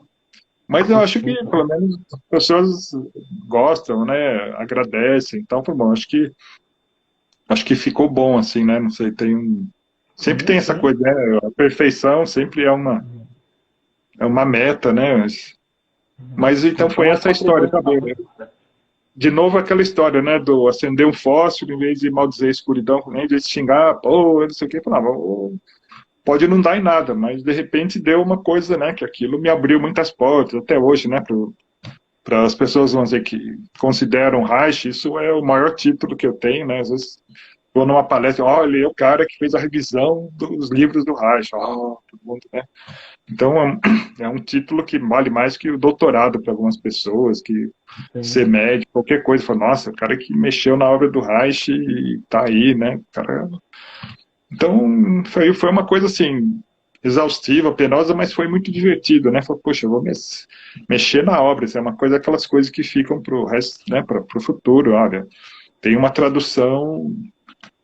Mas eu acho que, pelo menos, as pessoas gostam, né? Agradecem, então foi bom. Acho que ficou bom, assim, né? Não sei, sempre tem essa coisa, né? A perfeição sempre é uma meta, né? Mas então foi essa história também, né? De novo aquela história, né, do acender um fósforo, em vez de maldizer a escuridão, em vez de xingar, pô, não sei o que, falava, pode não dar em nada, mas de repente deu uma coisa, né, que aquilo me abriu muitas portas, até hoje, né, pro para as pessoas, vamos dizer, que consideram Reich, isso é o maior título que eu tenho, né? Às vezes vou numa palestra, olha, ele é o cara que fez a revisão dos livros do Reich, todo mundo, né? Então, é um título que vale mais que o doutorado para algumas pessoas, que Sim. ser médico, qualquer coisa. Fala, nossa, o cara que mexeu na obra do Reich e tá aí, né? Cara... Então, foi uma coisa assim, exaustiva, penosa, mas foi muito divertido, né? Falei, poxa, eu vou mexer na obra, isso é uma coisa, aquelas coisas que ficam para o resto, né? Para o futuro, olha. Tem uma tradução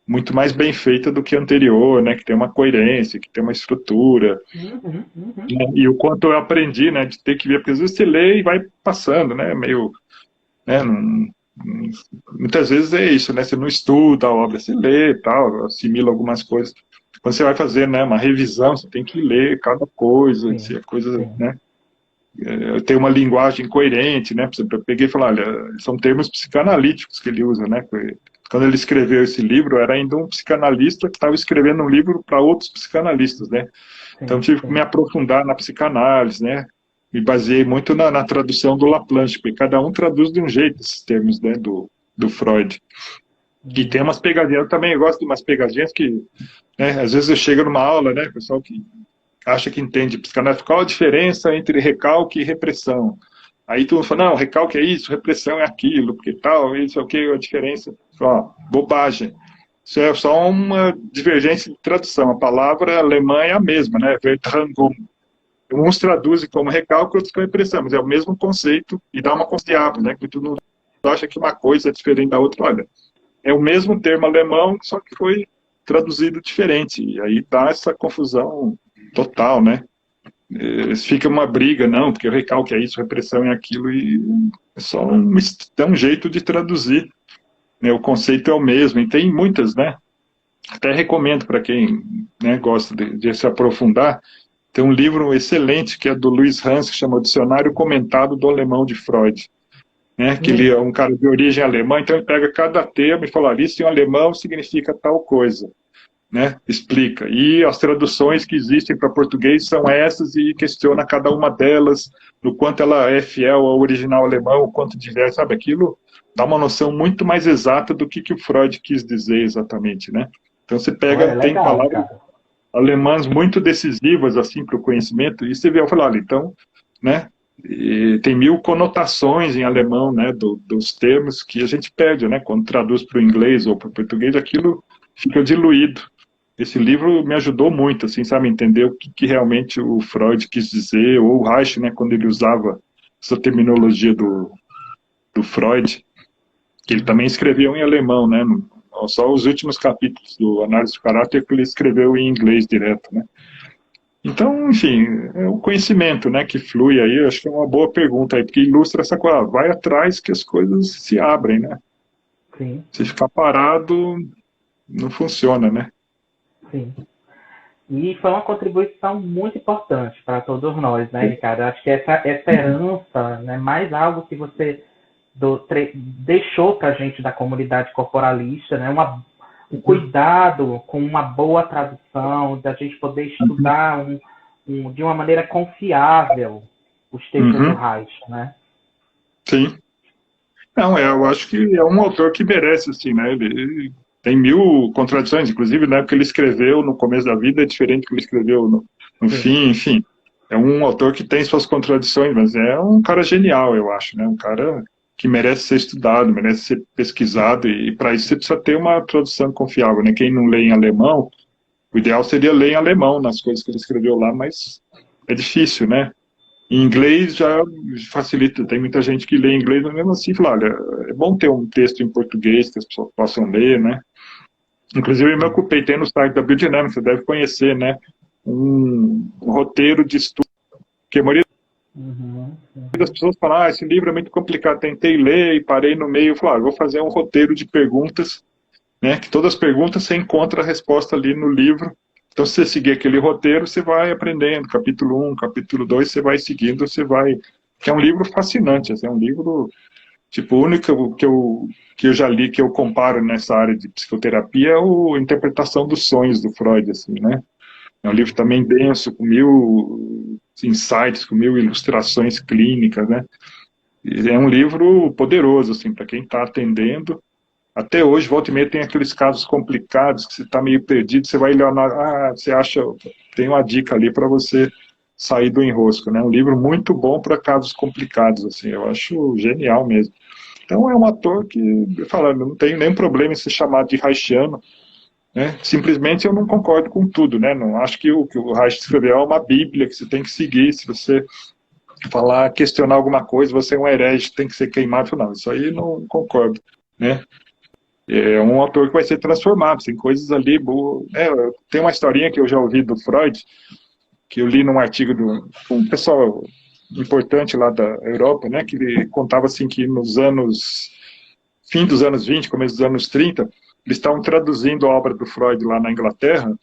muito mais bem feita do que a anterior, né? Que tem uma coerência, que tem uma estrutura. Uhum, uhum. Né? E o quanto eu aprendi, né? De ter que ver, porque às vezes você lê e vai passando, né? Meio, né? Muitas vezes é isso, né? Você não estuda a obra, você lê e tal, assimila algumas coisas. Quando você vai fazer, né, uma revisão, você tem que ler cada coisa, se Sim, a coisa, sim. né? Tem uma linguagem coerente, né? Por exemplo, eu peguei e falei, olha, são termos psicanalíticos que ele usa, né? Quando ele escreveu esse livro, era ainda um psicanalista que estava escrevendo um livro para outros psicanalistas, né? Então Sim, tive que me sim. aprofundar na psicanálise, né? Me baseei muito na tradução do Laplanche, porque cada um traduz de um jeito esses termos, né, do Freud. E tem Uhum. umas pegadinhas, eu também gosto de umas pegadinhas que, né, às vezes eu chego numa aula, né, pessoal que acha que entende psicanálise, qual a diferença entre recalque e repressão? Aí tu fala, não, recalque é isso, repressão é aquilo, porque tal, isso é o que, a diferença, ó, bobagem. Isso é só uma divergência de tradução, a palavra alemã é a mesma, né, Vertrangung. Uns traduzem como recalque, outros como repressão, mas é o mesmo conceito e dá uma confiável, né, que tu não acha que uma coisa é diferente da outra, olha, é o mesmo termo alemão, só que foi traduzido diferente, e aí dá essa confusão total, né? Fica uma briga, não, porque o recalque é isso, repressão é aquilo, e é só um jeito de traduzir, né? O conceito é o mesmo, e tem muitas, né? Até recomendo para quem, né, gosta de se aprofundar, tem um livro excelente que é do Luiz Hans, que chama Dicionário Comentado do Alemão de Freud, né? Que ele é um cara de origem alemã, então ele pega cada termo e fala, isso em alemão significa tal coisa. Né, explica. E as traduções que existem para português são essas e questiona cada uma delas, no quanto ela é fiel ao original alemão, o quanto diverso, sabe? Aquilo dá uma noção muito mais exata do que o Freud quis dizer exatamente, né? Então você Olha, pega, tem legal, palavras cara. alemãs muito decisivas assim para o conhecimento, e você vê, eu falo, olha, então, né? Tem mil conotações em alemão, né, dos termos que a gente perde, né, quando traduz para o inglês ou para o português, aquilo fica diluído. Esse livro me ajudou muito, assim, sabe, entender o que realmente o Freud quis dizer, ou o Reich, né, quando ele usava essa terminologia do Freud, que ele também Uhum. escreveu em alemão, né, só os últimos capítulos do Análise do Caráter que ele escreveu em inglês direto, né. Então, enfim, é o conhecimento, né, que flui aí, acho que é uma boa pergunta aí, porque ilustra essa coisa, vai atrás que as coisas se abrem, né. Sim, Se ficar parado, não funciona, né. sim. E foi uma contribuição muito importante para todos nós, né, Ricardo? Acho que essa herança, né, mais algo que você deixou para a gente da comunidade corporalista, né, um cuidado com uma boa tradução, da gente poder estudar de uma maneira confiável os textos do Uhum, Reich, né? sim. Não, eu acho que é um autor que merece, assim, né? Ele tem mil contradições, inclusive na época que ele escreveu no começo da vida é diferente do que ele escreveu no Sim, fim, enfim. É um autor que tem suas contradições, mas é um cara genial, eu acho, né? Um cara que merece ser estudado, merece ser pesquisado, e para isso você precisa ter uma tradução confiável, né? Quem não lê em alemão, o ideal seria ler em alemão nas coisas que ele escreveu lá, mas é difícil, né? Em inglês já facilita, tem muita gente que lê em inglês, mas mesmo assim, fala, olha, é bom ter um texto em português que as pessoas possam ler, né? Inclusive, eu me sim. ocupei, tem no site da Biodynamics, você deve conhecer, né? Um roteiro de estudo, que a maioria Uhum, das uhum. pessoas fala, esse livro é muito complicado, tentei ler e parei no meio, eu falei, vou fazer um roteiro de perguntas, né? Que todas as perguntas você encontra a resposta ali no livro. Então, se você seguir aquele roteiro, você vai aprendendo. Capítulo 1, capítulo 2, você vai seguindo, você vai. Que é um livro fascinante, assim, é um livro, tipo, o único que eu já li, que eu comparo nessa área de psicoterapia, é a Interpretação dos Sonhos, do Freud, assim, né? É um livro Sim. também denso, com mil insights, com mil ilustrações clínicas, né? E é um livro poderoso, assim, para quem está atendendo. Até hoje, volta e meia, tem aqueles casos complicados que você está meio perdido, você vai olhar, você acha, tem uma dica ali para você sair do enrosco, né? Um livro muito bom para casos complicados, assim, eu acho genial mesmo. Então é um ator que, falando, não tenho nenhum problema em ser chamado de haitiano, né? Simplesmente eu não concordo com tudo, né? Não acho que o que o Reich escreveu é uma bíblia que você tem que seguir, se você falar, questionar alguma coisa, você é um herege, tem que ser queimado, não, isso aí não concordo, né? É um autor que vai ser transformado, tem coisas ali boas. Tem uma historinha que eu já ouvi do Freud, que eu li num artigo de um pessoal importante lá da Europa, né, que ele contava assim que nos anos, fim dos anos 20, começo dos anos 30, eles estavam traduzindo a obra do Freud lá na Inglaterra,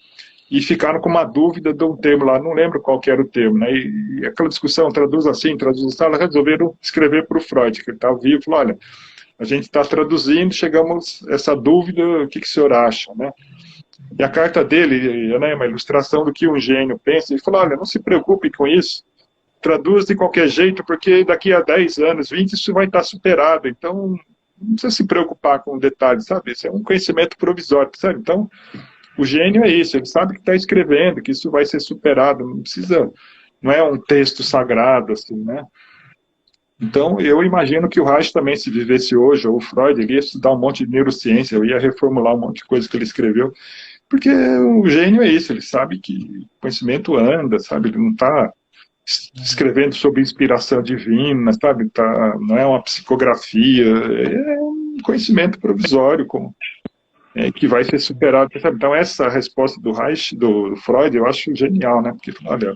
e ficaram com uma dúvida de um termo lá, não lembro qual que era o termo, né, e aquela discussão, traduz assim, elas resolveram escrever para o Freud, que ele estava vivo, falou, olha, a gente está traduzindo, chegamos a essa dúvida, o que o senhor acha, né? E a carta dele, né, uma ilustração do que um gênio pensa, ele falou, olha, não se preocupe com isso, traduz de qualquer jeito, porque daqui a 10 anos, 20, isso vai estar superado, então não precisa se preocupar com detalhes, sabe? Isso é um conhecimento provisório, sabe? Então, o gênio é isso, ele sabe que está escrevendo, que isso vai ser superado, não precisa, não é um texto sagrado, assim, né? Então, eu imagino que o Reich também, se vivesse hoje, ou o Freud, ele ia estudar um monte de neurociência, eu ia reformular um monte de coisa que ele escreveu, porque o gênio é isso, ele sabe que o conhecimento anda, sabe? Ele não está escrevendo sobre inspiração divina, sabe? Não é uma psicografia, é um conhecimento provisório que vai ser superado, sabe? Então, essa resposta do Reich, do Freud, eu acho genial, né? Porque, olha,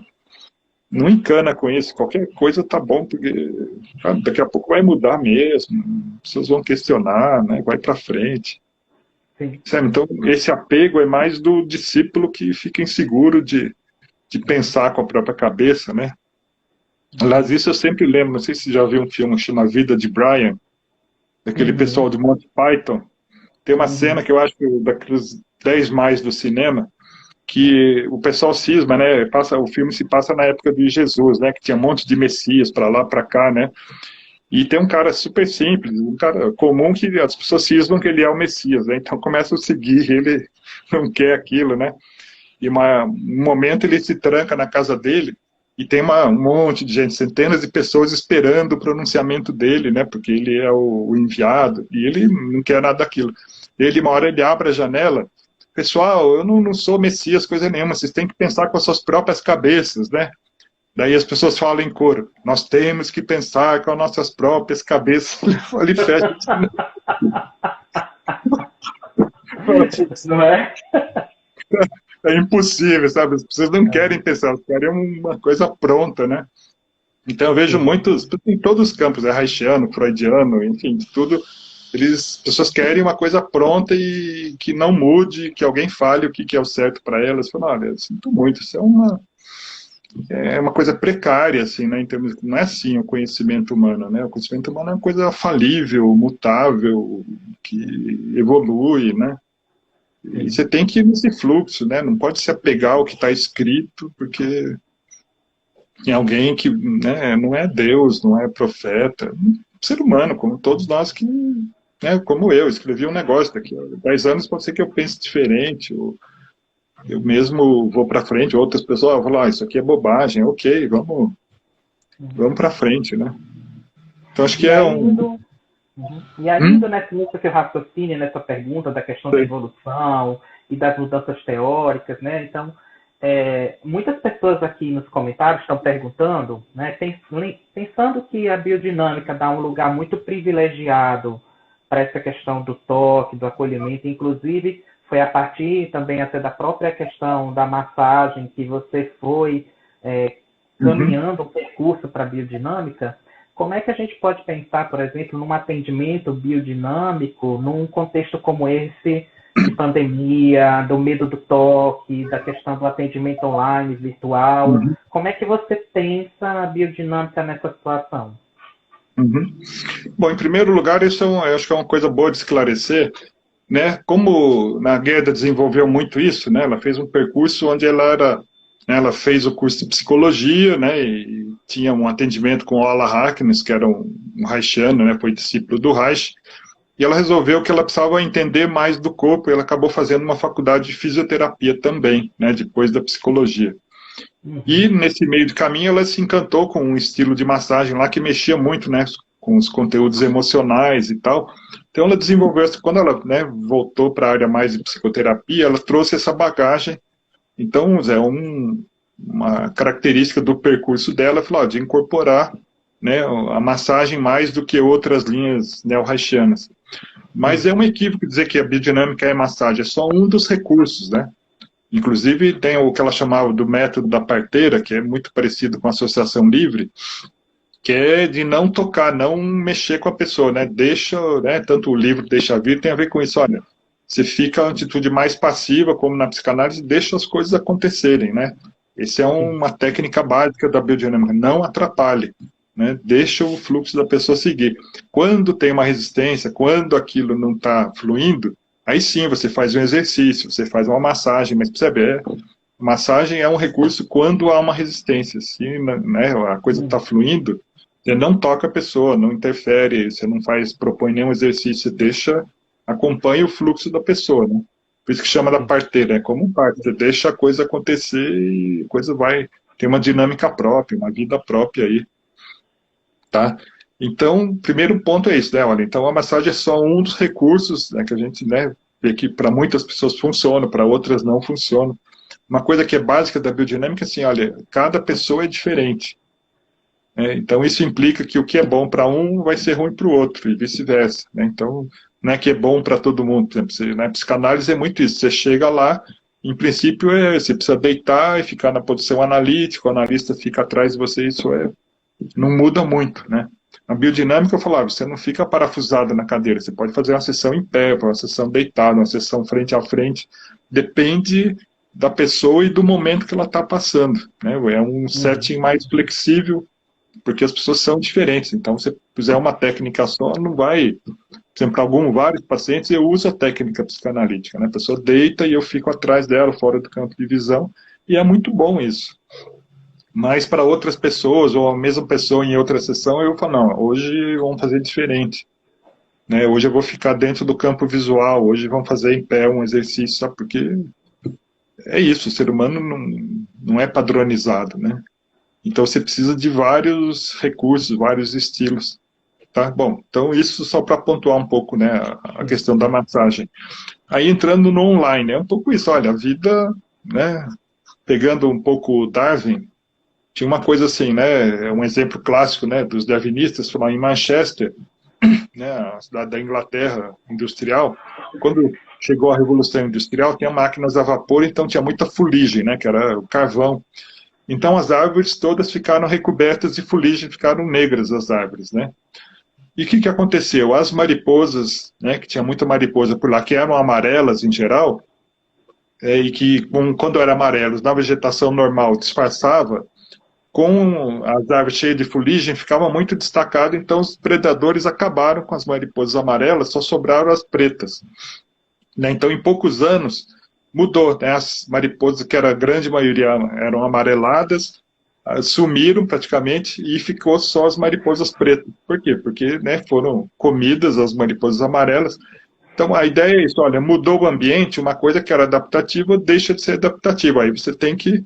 não encana com isso, qualquer coisa tá bom, porque daqui a pouco vai mudar mesmo, as pessoas vão questionar, né, vai para frente. Sim. Então, esse apego é mais do discípulo que fica inseguro de pensar com a própria cabeça, né? Aliás, isso eu sempre lembro, não sei se você já viu um filme que chama Vida de Brian, daquele pessoal de Monty Python. Tem uma cena que eu acho daqueles 10 mais do cinema, que o pessoal cisma, né? O filme se passa na época de Jesus, né? Que tinha um monte de messias para lá, para cá, né? E tem um cara super simples, um cara comum que as pessoas cismam que ele é o Messias, né? Então começam a seguir, ele não quer aquilo, né? E um momento ele se tranca na casa dele e tem um monte de gente, centenas de pessoas esperando o pronunciamento dele, né? Porque ele é o enviado e ele não quer nada daquilo. Uma hora ele abre a janela. Pessoal, eu não sou Messias, coisa nenhuma, vocês têm que pensar com as suas próprias cabeças, né? Daí as pessoas falam em coro, nós temos que pensar com as nossas próprias cabeças. Ele fecha. Não é? É impossível, sabe? As pessoas não querem pensar, elas querem uma coisa pronta, né? Então eu vejo muitos, em todos os campos, reichiano, freudiano, enfim, tudo. As pessoas querem uma coisa pronta e que não mude, que alguém fale o que é o certo para elas. Falam, olha, eu sinto muito, isso é uma coisa precária, assim, né, em termos, não é assim o conhecimento humano, né? O conhecimento humano é uma coisa falível, mutável, que evolui, né? E você tem que ir nesse fluxo, né? Não pode se apegar ao que está escrito, porque tem alguém que, né, não é Deus, não é profeta, ser humano, como todos nós que, né, como eu, escrevi um negócio daqui a 10 anos, pode ser que eu pense diferente, eu mesmo vou para frente, outras pessoas falam, isso aqui é bobagem, ok, vamos para frente, né? Então acho que E ainda nesse seu raciocínio, nessa pergunta da questão da evolução e das mudanças teóricas, né? Então, muitas pessoas aqui nos comentários estão perguntando, né, pensando que a biodinâmica dá um lugar muito privilegiado para essa questão do toque, do acolhimento, inclusive foi a partir também até da própria questão da massagem que você foi caminhando um percurso para a biodinâmica. Como é que a gente pode pensar, por exemplo, num atendimento biodinâmico, num contexto como esse, de pandemia, do medo do toque, da questão do atendimento online, virtual? Como é que você pensa a biodinâmica nessa situação? Bom, em primeiro lugar, isso eu acho que é uma coisa boa de esclarecer, né? Como a Gueda desenvolveu muito isso, né? Ela fez um percurso onde ela era né, ela fez o curso de psicologia, né, e tinha um atendimento com o Ola Harkness, que era um Reichiano, né, foi discípulo do Reich, e ela resolveu que ela precisava entender mais do corpo, e ela acabou fazendo uma faculdade de fisioterapia também, né, depois da psicologia. E nesse meio de caminho ela se encantou com um estilo de massagem lá que mexia muito, né, com os conteúdos emocionais e tal. Então ela desenvolveu, quando ela, né, voltou para a área mais de psicoterapia, ela trouxe essa bagagem. Então, é uma característica do percurso dela, falou, ó, de incorporar, né, a massagem mais do que outras linhas neo-reichianas. Mas é um equívoco dizer que a biodinâmica é massagem, é só um dos recursos, né? Inclusive, tem o que ela chamava do método da parteira, que é muito parecido com a associação livre, que é de não tocar, não mexer com a pessoa, né? Deixa, né? Tanto o livro Deixa Vir tem a ver com isso, olha, você fica a atitude mais passiva, como na psicanálise, deixa as coisas acontecerem, né? Essa é uma técnica básica da biodinâmica, não atrapalhe, né? Deixa o fluxo da pessoa seguir. Quando tem uma resistência, quando aquilo não está fluindo, aí sim você faz um exercício, você faz uma massagem, mas percebe, massagem é um recurso quando há uma resistência. Se, né, a coisa está fluindo, você não toca a pessoa, não interfere, você não propõe nenhum exercício, você deixa, acompanha o fluxo da pessoa, né? Por isso que chama da parteira, é como um parto, você deixa a coisa acontecer e a coisa vai ter uma dinâmica própria, uma vida própria aí, tá? Então, primeiro ponto é isso, né? Olha, então a massagem é só um dos recursos, né, que a gente, né, vê que para muitas pessoas funciona, para outras não funciona. Uma coisa que é básica da biodinâmica é assim, olha, cada pessoa é diferente. Né? Então, isso implica que o que é bom para um vai ser ruim para o outro, e vice-versa. Né? Então, não é que é bom para todo mundo. Por exemplo, né, psicanálise é muito isso. Você chega lá, em princípio, você precisa deitar e ficar na posição analítica, o analista fica atrás de você, isso não muda muito, né? Na biodinâmica, eu falava, você não fica parafusado na cadeira, você pode fazer uma sessão em pé, uma sessão deitada, uma sessão frente a frente, depende da pessoa e do momento que ela está passando, né? É um setting mais flexível, porque as pessoas são diferentes, então se fizer uma técnica só, não vai, por exemplo, para vários pacientes, eu uso a técnica psicanalítica, né? A pessoa deita e eu fico atrás dela, fora do campo de visão, e é muito bom isso. Mas para outras pessoas, ou a mesma pessoa em outra sessão, eu falo, não, hoje vamos fazer diferente. Né? Hoje eu vou ficar dentro do campo visual, hoje vamos fazer em pé um exercício, sabe? Porque é isso, o ser humano não é padronizado, né? Então você precisa de vários recursos, vários estilos. Tá? Bom, então isso só para pontuar um pouco, né, a questão da massagem. Aí entrando no online, é um pouco isso, olha, a vida, né, pegando um pouco o Darwin, tinha uma coisa assim, né, um exemplo clássico, né, dos darwinistas, falar em Manchester, né, a cidade da Inglaterra industrial, quando chegou a Revolução Industrial, tinha máquinas a vapor, então tinha muita fuligem, né, que era o carvão. Então as árvores todas ficaram recobertas de fuligem, ficaram negras as árvores, né. E o que aconteceu? As mariposas, né, que tinha muita mariposa por lá, que eram amarelas em geral, e que quando eram amarelos, na vegetação normal, disfarçava, com as árvores cheias de fuligem, ficava muito destacado, então os predadores acabaram com as mariposas amarelas, só sobraram as pretas. Né? Então, em poucos anos, mudou. Né? As mariposas, que era a grande maioria eram amareladas, sumiram praticamente e ficou só as mariposas pretas. Por quê? Porque, né, foram comidas as mariposas amarelas. Então, a ideia é isso, olha, mudou o ambiente, uma coisa que era adaptativa deixa de ser adaptativa. Aí você tem que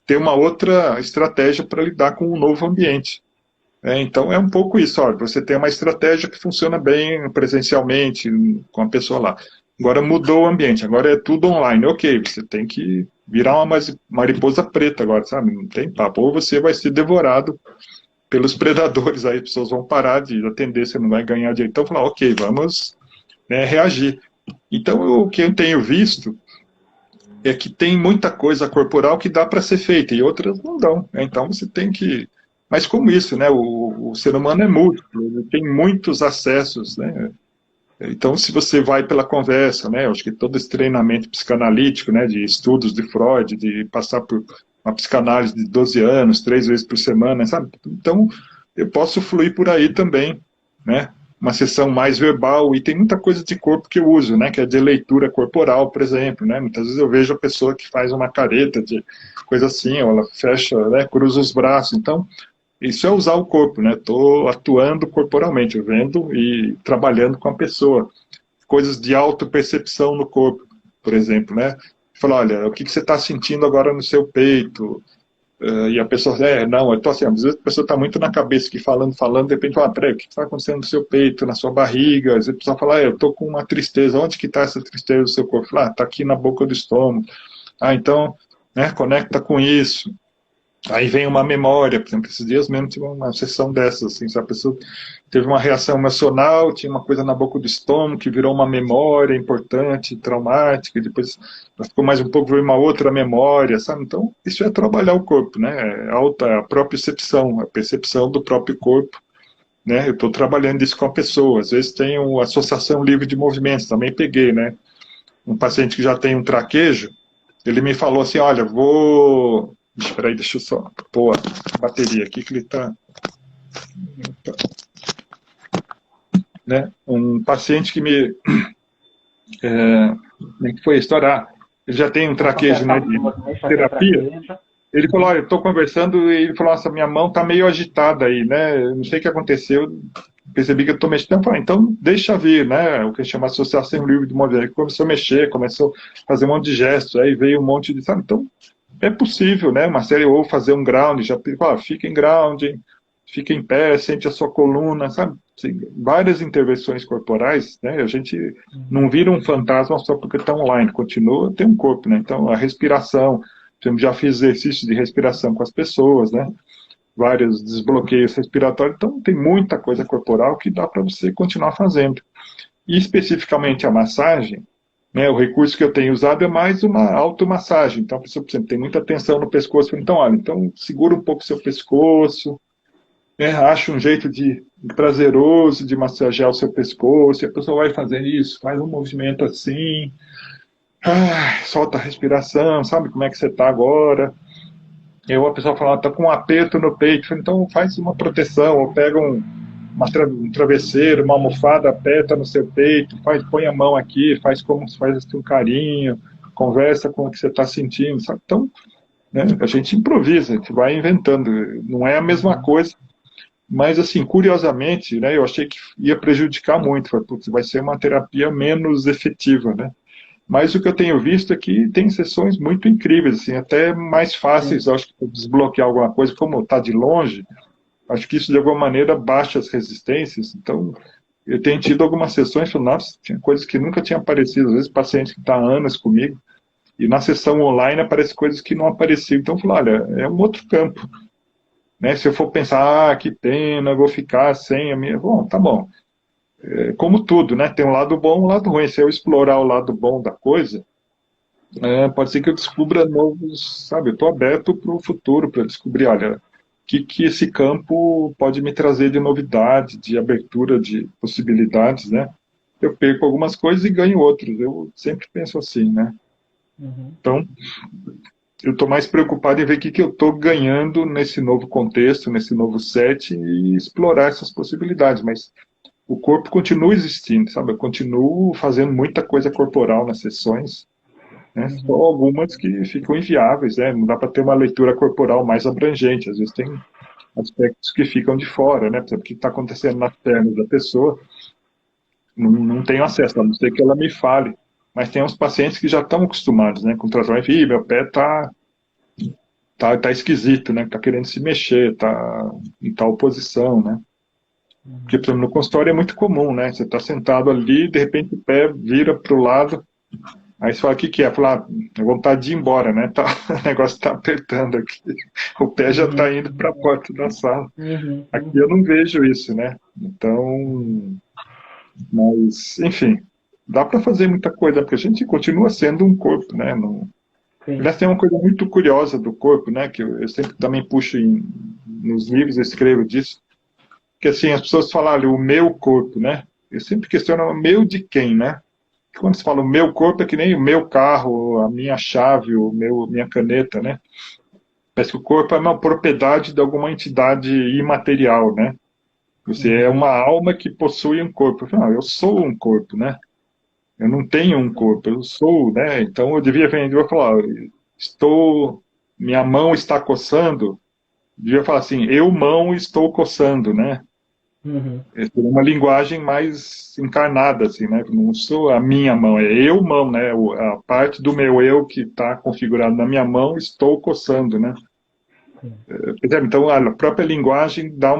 ter uma outra estratégia para lidar com um novo ambiente. Então, é um pouco isso. Olha, você tem uma estratégia que funciona bem presencialmente, com a pessoa lá. Agora mudou o ambiente, agora é tudo online. Ok, você tem que virar uma mariposa preta agora, sabe? Não tem papo. Ou você vai ser devorado pelos predadores, aí as pessoas vão parar de atender, você não vai ganhar direito. Então, falar, ok, vamos, né, reagir. Então, o que eu tenho visto é que tem muita coisa corporal que dá para ser feita e outras não dão. Né? Então você tem que... Mas como isso, né? O ser humano é múltiplo, ele tem muitos acessos, né? Então se você vai pela conversa, né? Eu acho que todo esse treinamento psicanalítico, né? De estudos de Freud, de passar por uma psicanálise de 12 anos, 3 vezes por semana, sabe? Então eu posso fluir por aí também, né? uma sessão mais verbal, e tem muita coisa de corpo que eu uso, né, que é de leitura corporal, por exemplo, né, muitas vezes eu vejo a pessoa que faz uma careta de coisa assim, ou ela fecha, né, cruza os braços, então isso é usar o corpo, né, estou atuando corporalmente, vendo e trabalhando com a pessoa, coisas de autopercepção no corpo, por exemplo, né, falar, olha, o que você está sentindo agora no seu peito? E a pessoa, não, eu tô assim, às vezes a pessoa está muito na cabeça que falando, de repente, peraí, o que está acontecendo no seu peito, na sua barriga? Às vezes a pessoa fala, eu estou com uma tristeza, onde que está essa tristeza do seu corpo? Está aqui na boca do estômago. Então, né, conecta com isso. Aí vem uma memória, por exemplo, esses dias mesmo tive uma sessão dessas, assim, se a pessoa teve uma reação emocional, tinha uma coisa na boca do estômago que virou uma memória importante, traumática, e depois ela ficou mais um pouco, veio uma outra memória, sabe? Então, isso é trabalhar o corpo, né? É a propriocepção, a percepção do próprio corpo, né? Eu estou trabalhando isso com a pessoa, às vezes tem uma associação livre de movimentos, também peguei, né? Um paciente que já tem um traquejo, ele me falou assim, olha, vou... Espera aí, deixa eu só pôr a bateria aqui que ele está... Né? Um paciente que me... como é que foi a história? Ele já tem um traquejo, né, de terapia. Ele falou, olha, eu estou conversando e ele falou, nossa, minha mão está meio agitada aí, né? Eu não sei o que aconteceu, percebi que eu estou mexendo. Eu falei, então deixa vir, né? O que chama associação livre de movimento. Ele começou a mexer, começou a fazer um monte de gestos, aí veio um monte de... Sabe? Então, é possível, né? Uma série ou fazer um ground, já fica em ground, fica em pé, sente a sua coluna, sabe? Assim, várias intervenções corporais, né? A gente não vira um fantasma só porque está online, continua, tem um corpo, né? Então, a respiração, já fiz exercícios de respiração com as pessoas, né? Vários desbloqueios respiratórios, então tem muita coisa corporal que dá para você continuar fazendo. E especificamente a massagem, né, o recurso que eu tenho usado é mais uma automassagem. Então, por exemplo, tem muita tensão no pescoço. Então, olha, então segura um pouco o seu pescoço, né, acha um jeito de prazeroso de massagear o seu pescoço, e a pessoa vai fazer isso, faz um movimento assim, solta a respiração, sabe como é que você está agora? E aí a pessoa fala, está com um aperto no peito, então faz uma proteção, ou pega um travesseiro, uma almofada, aperta no seu peito, põe a mão aqui, faz como se faz assim, um carinho, conversa com o que você está sentindo, sabe? Então, né, a gente improvisa, a gente vai inventando, não é a mesma coisa, mas assim, curiosamente, né, eu achei que ia prejudicar muito, vai ser uma terapia menos efetiva, né? Mas o que eu tenho visto é que tem sessões muito incríveis, assim, até mais fáceis, acho que, para desbloquear alguma coisa, como está de longe, acho que isso de alguma maneira baixa as resistências. Então, eu tenho tido algumas sessões, nossa, tinha coisas que nunca tinham aparecido, às vezes pacientes que estão há anos comigo, e na sessão online aparecem coisas que não apareciam. Então, eu falo, olha, é um outro campo. Né? Se eu for pensar, que pena, eu vou ficar sem a minha... Bom, tá bom. Como tudo, né? Tem um lado bom e um lado ruim. Se eu explorar o lado bom da coisa, pode ser que eu descubra novos, sabe? Eu estou aberto para o futuro, para descobrir, olha, o que esse campo pode me trazer de novidade, de abertura de possibilidades, né? Eu perco algumas coisas e ganho outras. Eu sempre penso assim, né? Então, eu estou mais preocupado em ver o que eu estou ganhando nesse novo contexto, nesse novo set e explorar essas possibilidades, mas o corpo continua existindo, sabe? Eu continuo fazendo muita coisa corporal nas sessões, né? Só algumas que ficam inviáveis, né? Não dá para ter uma leitura corporal mais abrangente, às vezes tem aspectos que ficam de fora, né? Por exemplo, o que está acontecendo nas pernas da pessoa, não tenho acesso, a não ser que ela me fale. Mas tem uns pacientes que já estão acostumados, né? Com tratamento, meu pé tá esquisito, né? Tá querendo se mexer, tá em tal posição, né? Porque, por exemplo, no consultório é muito comum, né? Você está sentado ali, de repente o pé vira para o lado, aí você fala, o que é? Fala, é vontade de ir embora, né? Tá, o negócio está apertando aqui, o pé já está indo para a porta da sala. Aqui eu não vejo isso, né? Então, mas, enfim, dá para fazer muita coisa, porque a gente continua sendo um corpo, né? Aliás, tem uma coisa muito curiosa do corpo, né? Que eu sempre também puxo nos livros, eu escrevo disso, que assim, as pessoas falam, olha, o meu corpo, né? Eu sempre questiono o meu de quem, né? Quando se fala o meu corpo é que nem o meu carro, a minha chave, minha caneta, né? Parece que o corpo é uma propriedade de alguma entidade imaterial, né? Você é uma alma que possui um corpo. Eu falei, não, eu sou um corpo, né? Eu não tenho um corpo, eu sou, né? Então eu devia vender, eu falar, minha mão está coçando. Eu devia falar assim, eu mão estou coçando, né? Uhum. É uma linguagem mais encarnada, assim, né? Não sou a minha mão, é eu mão, né? A parte do meu eu que está configurado na minha mão, estou coçando, né? Então, a própria linguagem dá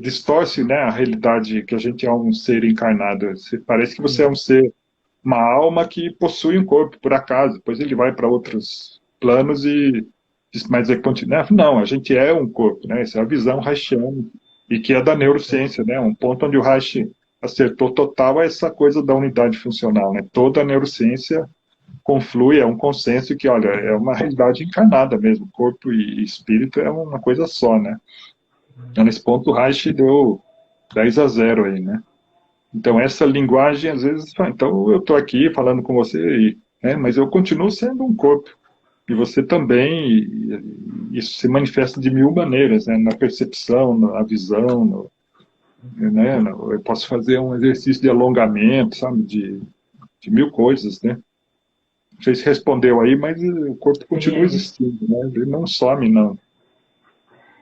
distorce, né, a realidade que a gente é um ser encarnado. Parece que você é um ser, uma alma que possui um corpo, por acaso. Depois ele vai para outros planos e diz, mas é continuar. Não, a gente é um corpo, né? Essa é a visão Reichiana e que é da neurociência, né? Um ponto onde o Reich acertou total é essa coisa da unidade funcional, né? Toda a neurociência conflui, é um consenso que, olha, é uma realidade encarnada mesmo, corpo e espírito é uma coisa só, né? Então, nesse ponto, o Reich deu 10-0 aí, né? Então, essa linguagem, às vezes, então eu estou aqui falando com você, né, mas eu continuo sendo um corpo. E você também, isso se manifesta de mil maneiras, né? Na percepção, na visão, né? Eu posso fazer um exercício de alongamento, sabe? De mil coisas, né? Não sei se respondeu aí, mas o corpo continua Sim. existindo, né? Ele não some, não.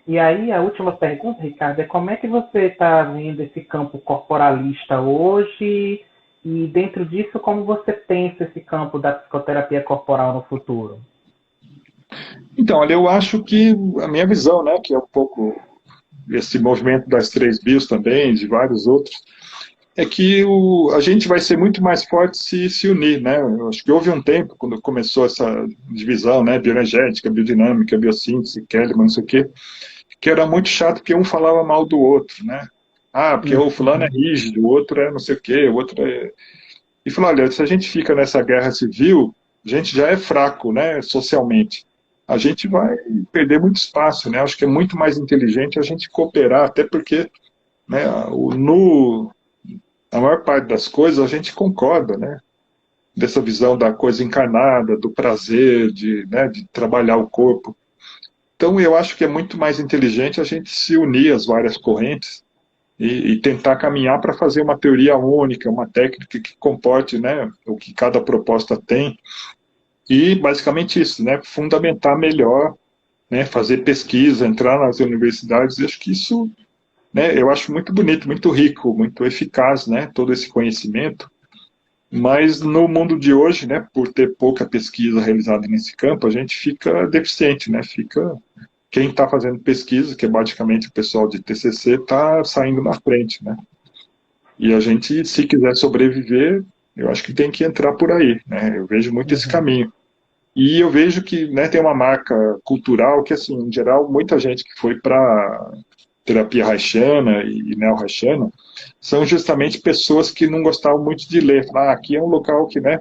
E aí, a última pergunta, Ricardo, é como é que você está vendo esse campo corporalista hoje? E dentro disso, como você pensa esse campo da psicoterapia corporal no futuro? Então, olha, eu acho que a minha visão, né, que é um pouco esse movimento das três bios também, de vários outros, é que a gente vai ser muito mais forte se unir, né? Eu acho que houve um tempo, quando começou essa divisão, né, bioenergética, biodinâmica, biossíntese, Kellerman, não sei o quê, que era muito chato porque um falava mal do outro, né? Ah, porque o fulano é rígido, o outro é não sei o quê, o outro é... E falou, olha, se a gente fica nessa guerra civil, a gente já é fraco, né, socialmente. A gente vai perder muito espaço, né? Acho que é muito mais inteligente a gente cooperar, até porque, né, a maior parte das coisas a gente concorda, né? Dessa visão da coisa encarnada, do prazer, né, de trabalhar o corpo. Então, eu acho que é muito mais inteligente a gente se unir às várias correntes e tentar caminhar para fazer uma teoria única, uma técnica que comporte, né, o que cada proposta tem. E, basicamente, isso, né, fundamentar melhor, né, fazer pesquisa, entrar nas universidades. Eu acho que isso, né, eu acho muito bonito, muito rico, muito eficaz, né, todo esse conhecimento. Mas no mundo de hoje, né, por ter pouca pesquisa realizada nesse campo, a gente fica deficiente, né, fica quem está fazendo pesquisa, que é basicamente o pessoal de TCC, está saindo na frente, né? E a gente, se quiser sobreviver, eu acho que tem que entrar por aí, né? Eu vejo muito esse caminho. E eu vejo que, né, tem uma marca cultural que, assim, em geral, muita gente que foi para terapia haitiana e neo-haitiana são justamente pessoas que não gostavam muito de ler. Aqui é um local que, né,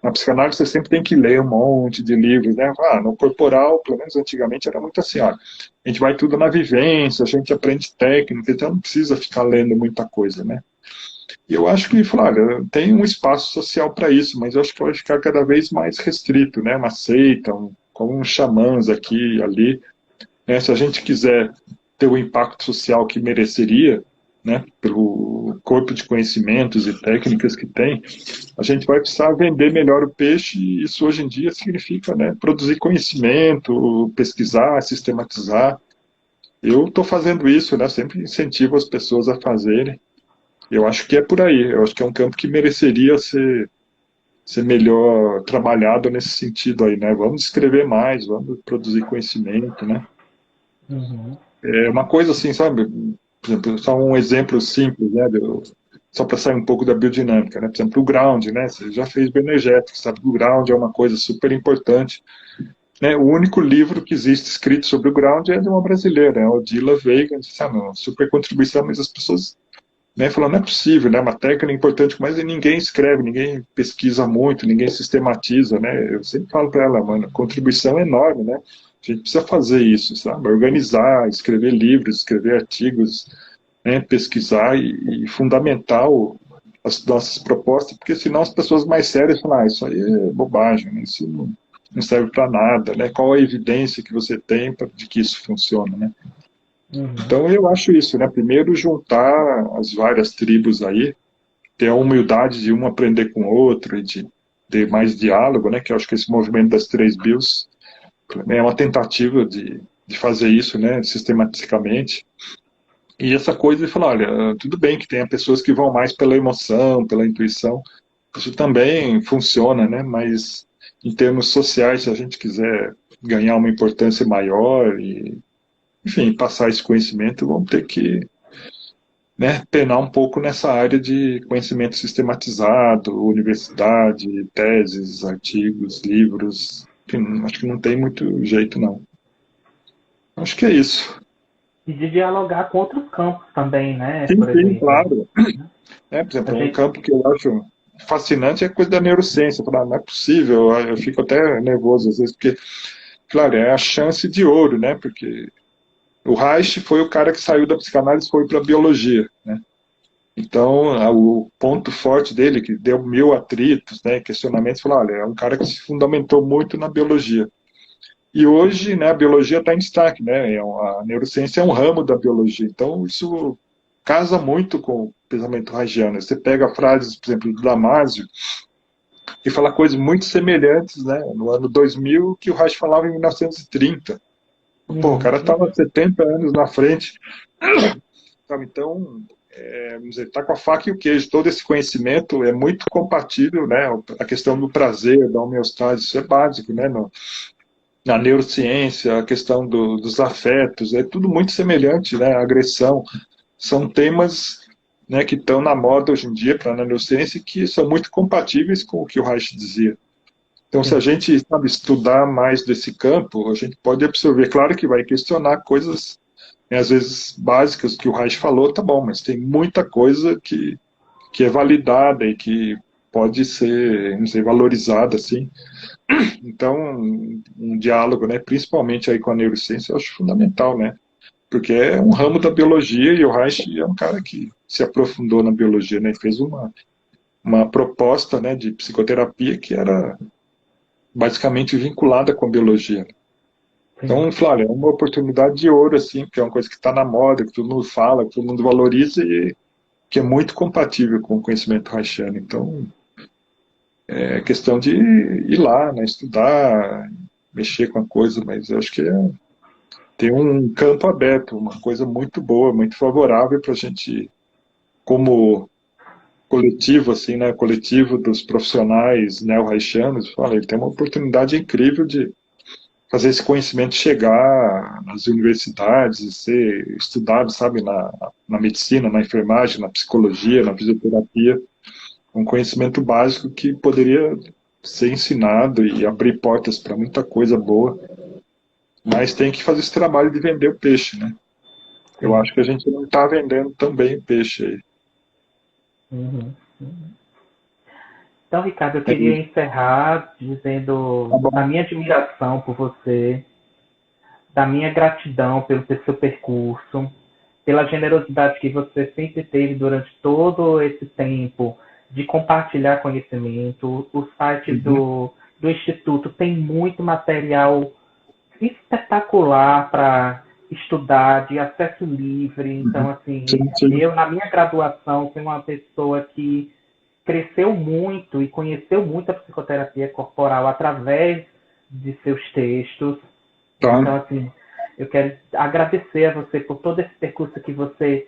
na psicanálise você sempre tem que ler um monte de livros, né? No corporal, pelo menos antigamente, era muito assim, ó, a gente vai tudo na vivência, a gente aprende técnica, então não precisa ficar lendo muita coisa, né? E eu acho que, olha, tem um espaço social para isso, mas eu acho que pode ficar cada vez mais restrito, né? Uma seita, como uns xamãs aqui e ali, né? Se a gente quiser ter o impacto social que mereceria, né, pelo corpo de conhecimentos e técnicas que tem, a gente vai precisar vender melhor o peixe, e isso hoje em dia significa, né, produzir conhecimento, pesquisar, sistematizar. Eu estou fazendo isso, né, sempre incentivo as pessoas a fazerem. Eu acho que é por aí, eu acho que é um campo que mereceria ser melhor trabalhado nesse sentido aí, né? Vamos escrever mais, vamos produzir conhecimento, né? Uhum. É uma coisa assim, sabe? Por exemplo, só um exemplo simples, né? Só para sair um pouco da biodinâmica, né? Por exemplo, o ground, né? Você já fez bioenergético, sabe? O ground é uma coisa super importante, né? O único livro que existe escrito sobre o ground é de uma brasileira, é o Odila Veiga, sabe? Uma super contribuição, mas as pessoas, né, falam, não é possível, né? Uma técnica importante, mas ninguém escreve, ninguém pesquisa muito, ninguém sistematiza, né? Eu sempre falo para ela, mano, contribuição é enorme, né? A gente precisa fazer isso, sabe? Organizar, escrever livros, escrever artigos, né? Pesquisar e fundamentar as nossas propostas, porque senão as pessoas mais sérias falam, isso aí é bobagem, né? Isso não serve para nada, né? Qual a evidência que você tem de que isso funciona, né? Uhum. Então eu acho isso, né? Primeiro juntar as várias tribos aí, ter a humildade de um aprender com o outro e de ter mais diálogo, né? Que eu acho que esse movimento das três BIOS é uma tentativa de fazer isso, né? Sistematicamente. E essa coisa de falar, olha, tudo bem que tenha pessoas que vão mais pela emoção, pela intuição, isso também funciona, né? Mas em termos sociais, se a gente quiser ganhar uma importância maior e, enfim, passar esse conhecimento, vamos ter que, né, penar um pouco nessa área de conhecimento sistematizado, universidade, teses, artigos, livros. Enfim, acho que não tem muito jeito, não. Acho que é isso. E de dialogar com outros campos também, né? Sim, Por sim, exemplo, claro. né? Por A exemplo, um gente, campo que eu acho fascinante é a coisa da neurociência. Eu falo, não é possível, eu fico até nervoso às vezes, porque, claro, é a chance de ouro, né? Porque o Reich foi o cara que saiu da psicanálise e foi para a biologia, né? Então, o ponto forte dele, que deu mil atritos, né, questionamentos, falou, olha, é um cara que se fundamentou muito na biologia. E hoje, né, a biologia está em destaque, né? A neurociência é um ramo da biologia. Então, isso casa muito com o pensamento heigiano. Você pega frases, por exemplo, do Damasio, e fala coisas muito semelhantes, né? No ano 2000, que o Reich falava em 1930. Pô, o uhum, cara estava uhum, 70 anos na frente. Sabe? Então, vamos dizer, tá com a faca e o queijo. Todo esse conhecimento é muito compatível, né? A questão do prazer, da homeostase, isso é básico, né? Na neurociência, a questão dos afetos, é tudo muito semelhante, né? A agressão, são temas, né, que estão na moda hoje em dia para a neurociência e que são muito compatíveis com o que o Reich dizia. Então, se a sim. gente sabe estudar mais desse campo, a gente pode absorver. Claro que vai questionar coisas, né, às vezes básicas que o Reich falou, tá bom, mas tem muita coisa que é validada e que pode ser, não sei, valorizada, assim. Então, um diálogo, né, principalmente aí com a neurociência, eu acho fundamental, né? Porque é um ramo da biologia e o Reich é um cara que se aprofundou na biologia, né? Fez uma proposta, né, de psicoterapia que era basicamente vinculada com a biologia. Sim. Então, Flávio, é uma oportunidade de ouro, assim, porque é uma coisa que está na moda, que todo mundo fala, que todo mundo valoriza e que é muito compatível com o conhecimento reichiano. Então, é questão de ir lá, né, estudar, mexer com a coisa, mas eu acho que tem um campo aberto, uma coisa muito boa, muito favorável para a gente, como coletivo, assim, né, coletivo dos profissionais neo-haitianos, fala, ele tem uma oportunidade incrível de fazer esse conhecimento chegar nas universidades e ser estudado, sabe, na medicina, na enfermagem, na psicologia, na fisioterapia, um conhecimento básico que poderia ser ensinado e abrir portas para muita coisa boa, mas tem que fazer esse trabalho de vender o peixe, né? Eu Sim. acho que a gente não está vendendo tão bem o peixe aí. Uhum, uhum. Então, Ricardo, eu É, queria encerrar tá dizendo da bom. minha admiração por você, da minha gratidão pelo seu percurso, pela generosidade que você sempre teve durante todo esse tempo de compartilhar conhecimento. O site Uhum, do Instituto tem muito material espetacular para estudar, de acesso livre. Então, uhum. assim, Sim, sim. eu, na minha graduação, fui uma pessoa que cresceu muito e conheceu muito a psicoterapia corporal através de seus textos. Então, Tá. assim, eu quero agradecer a você por todo esse percurso que você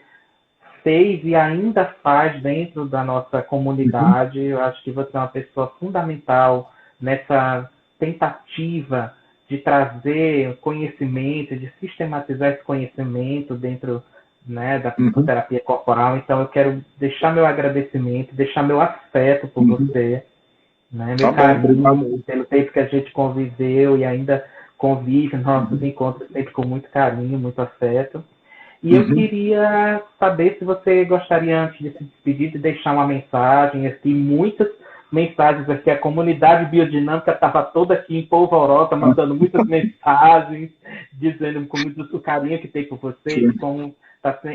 fez e ainda faz dentro da nossa Uhum, comunidade. Eu acho que você é uma pessoa fundamental nessa tentativa de trazer conhecimento, de sistematizar esse conhecimento dentro, né, da uhum, psicoterapia corporal. Então, eu quero deixar meu agradecimento, deixar meu afeto por uhum. você, né, meu Tá bom, obrigado carinho aí. pelo tempo que a gente conviveu e ainda convive nossos Uhum, encontros sempre com muito carinho, muito afeto. E eu uhum. queria saber se você gostaria, antes de se despedir, de deixar uma mensagem, aqui, muitas mensagens aqui. A comunidade biodinâmica estava toda aqui em polvorosa, mandando muitas mensagens, dizendo com muito carinho que tem por você, de Sim. como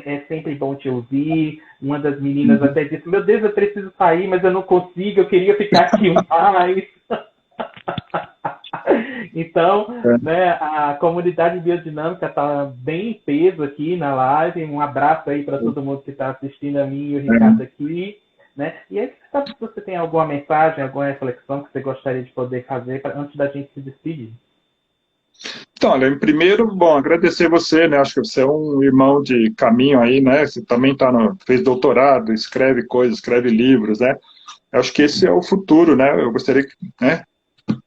é sempre bom te ouvir. Uma das meninas Uhum. até disse, meu Deus, eu preciso sair, mas eu não consigo, eu queria ficar aqui mais. Então, né, a comunidade biodinâmica está bem em peso aqui na live. Um abraço aí para todo mundo que está assistindo, a mim e o Ricardo aqui. Né? E aí, se você tem alguma mensagem, alguma reflexão que você gostaria de poder fazer antes da gente se despedir? Então, olha, primeiro, bom, agradecer você, né? Acho que você é um irmão de caminho aí, né? Você também fez doutorado, escreve coisas, escreve livros, né? Eu acho que esse é o futuro, né? Eu gostaria que, né,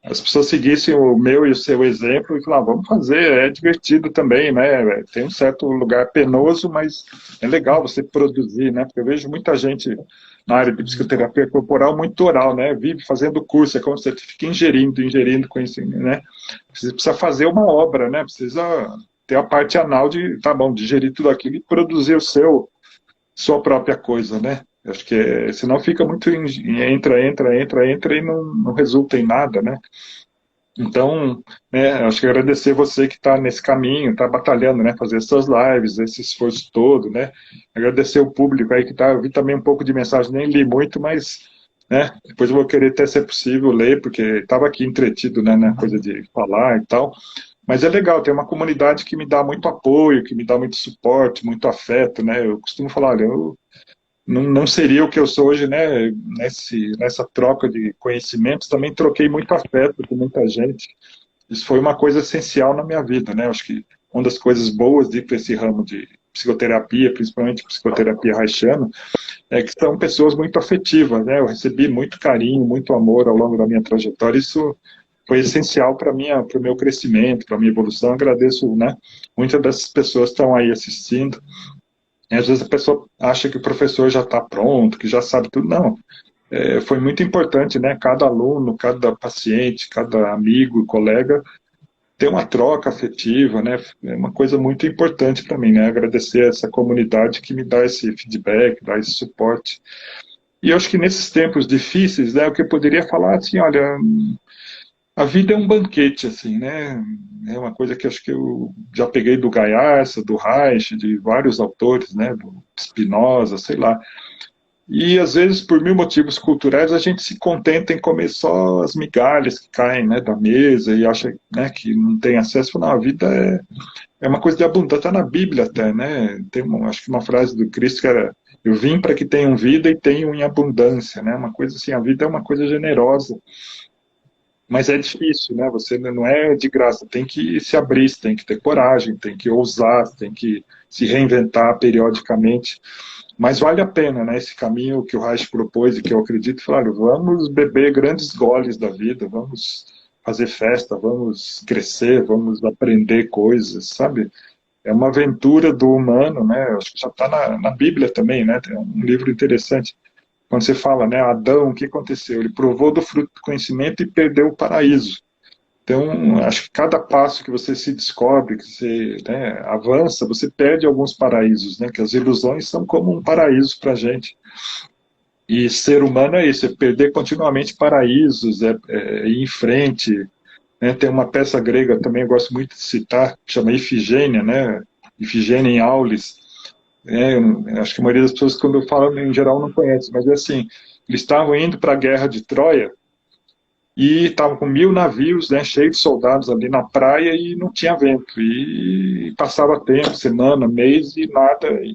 as pessoas seguissem o meu e o seu exemplo e falaram, vamos fazer, é divertido também, né? Tem um certo lugar penoso, mas é legal você produzir, né? Porque eu vejo muita gente na área de psicoterapia corporal muito oral, né? Vive fazendo curso, é como se você fica ingerindo conhecimento, né? Você precisa fazer uma obra, né? Precisa ter a parte anal de, tá bom, digerir tudo aquilo e produzir sua própria coisa, né? Eu acho que senão fica muito entra e não resulta em nada, né? Então, né, acho que agradecer você que está nesse caminho, está batalhando, né, fazer essas lives, esse esforço todo, né, agradecer o público aí que está, eu vi também um pouco de mensagem, nem li muito, mas, né, depois eu vou querer até, se é possível, ler, porque estava aqui entretido, né, na coisa de falar e tal, mas é legal, tem uma comunidade que me dá muito apoio, que me dá muito suporte, muito afeto, né, eu costumo falar, olha, eu não seria o que eu sou hoje, né? Nessa troca de conhecimentos, também troquei muito afeto com muita gente. Isso foi uma coisa essencial na minha vida, né? Acho que uma das coisas boas de ir para esse ramo de psicoterapia, principalmente psicoterapia haitiana, é que são pessoas muito afetivas, né? Eu recebi muito carinho, muito amor ao longo da minha trajetória. Isso foi essencial para o meu crescimento, para a minha evolução. Agradeço, né? Muitas dessas pessoas estão aí assistindo. E às vezes a pessoa acha que o professor já está pronto, que já sabe tudo. Não, foi muito importante, né? Cada aluno, cada paciente, cada amigo, colega, ter uma troca afetiva, né? É uma coisa muito importante para mim, né? Agradecer a essa comunidade que me dá esse feedback, dá esse suporte. E eu acho que nesses tempos difíceis, né, o que eu poderia falar assim, olha, a vida é um banquete, assim, né? É uma coisa que acho que eu já peguei do Gaiarsa, do Reich, de vários autores, né? Do Spinoza, sei lá. E às vezes, por mil motivos culturais, a gente se contenta em comer só as migalhas que caem, né, da mesa e acha, né, que não tem acesso. Não, a vida é uma coisa de abundância, está na Bíblia até, né? Tem acho que uma frase do Cristo que era: eu vim para que tenham vida e tenham em abundância, né? Uma coisa assim, a vida é uma coisa generosa. Mas é difícil, né? Você não é de graça, tem que se abrir, tem que ter coragem, tem que ousar, tem que se reinventar periodicamente. Mas vale a pena, né? Esse caminho que o Reich propôs e que eu acredito, falar, vamos beber grandes goles da vida, vamos fazer festa, vamos crescer, vamos aprender coisas, sabe? É uma aventura do humano, né? Acho que já está na Bíblia também, né? Tem um livro interessante. Quando você fala, né, Adão, o que aconteceu? Ele provou do fruto do conhecimento e perdeu o paraíso. Então, acho que cada passo que você se descobre, que você, né, avança, você perde alguns paraísos, né? Que as ilusões são como um paraíso para a gente. E ser humano é isso, é perder continuamente paraísos, é ir em frente. Né? Tem uma peça grega também, eu gosto muito de citar, que chama Ifigênia, né? Ifigênia em Aulis. Acho que a maioria das pessoas, quando eu falo, em geral, não conhece, mas é assim, eles estavam indo para a guerra de Troia e estavam com 1000 navios, né, cheios de soldados ali na praia e não tinha vento. E passava tempo, semana, mês e nada. E,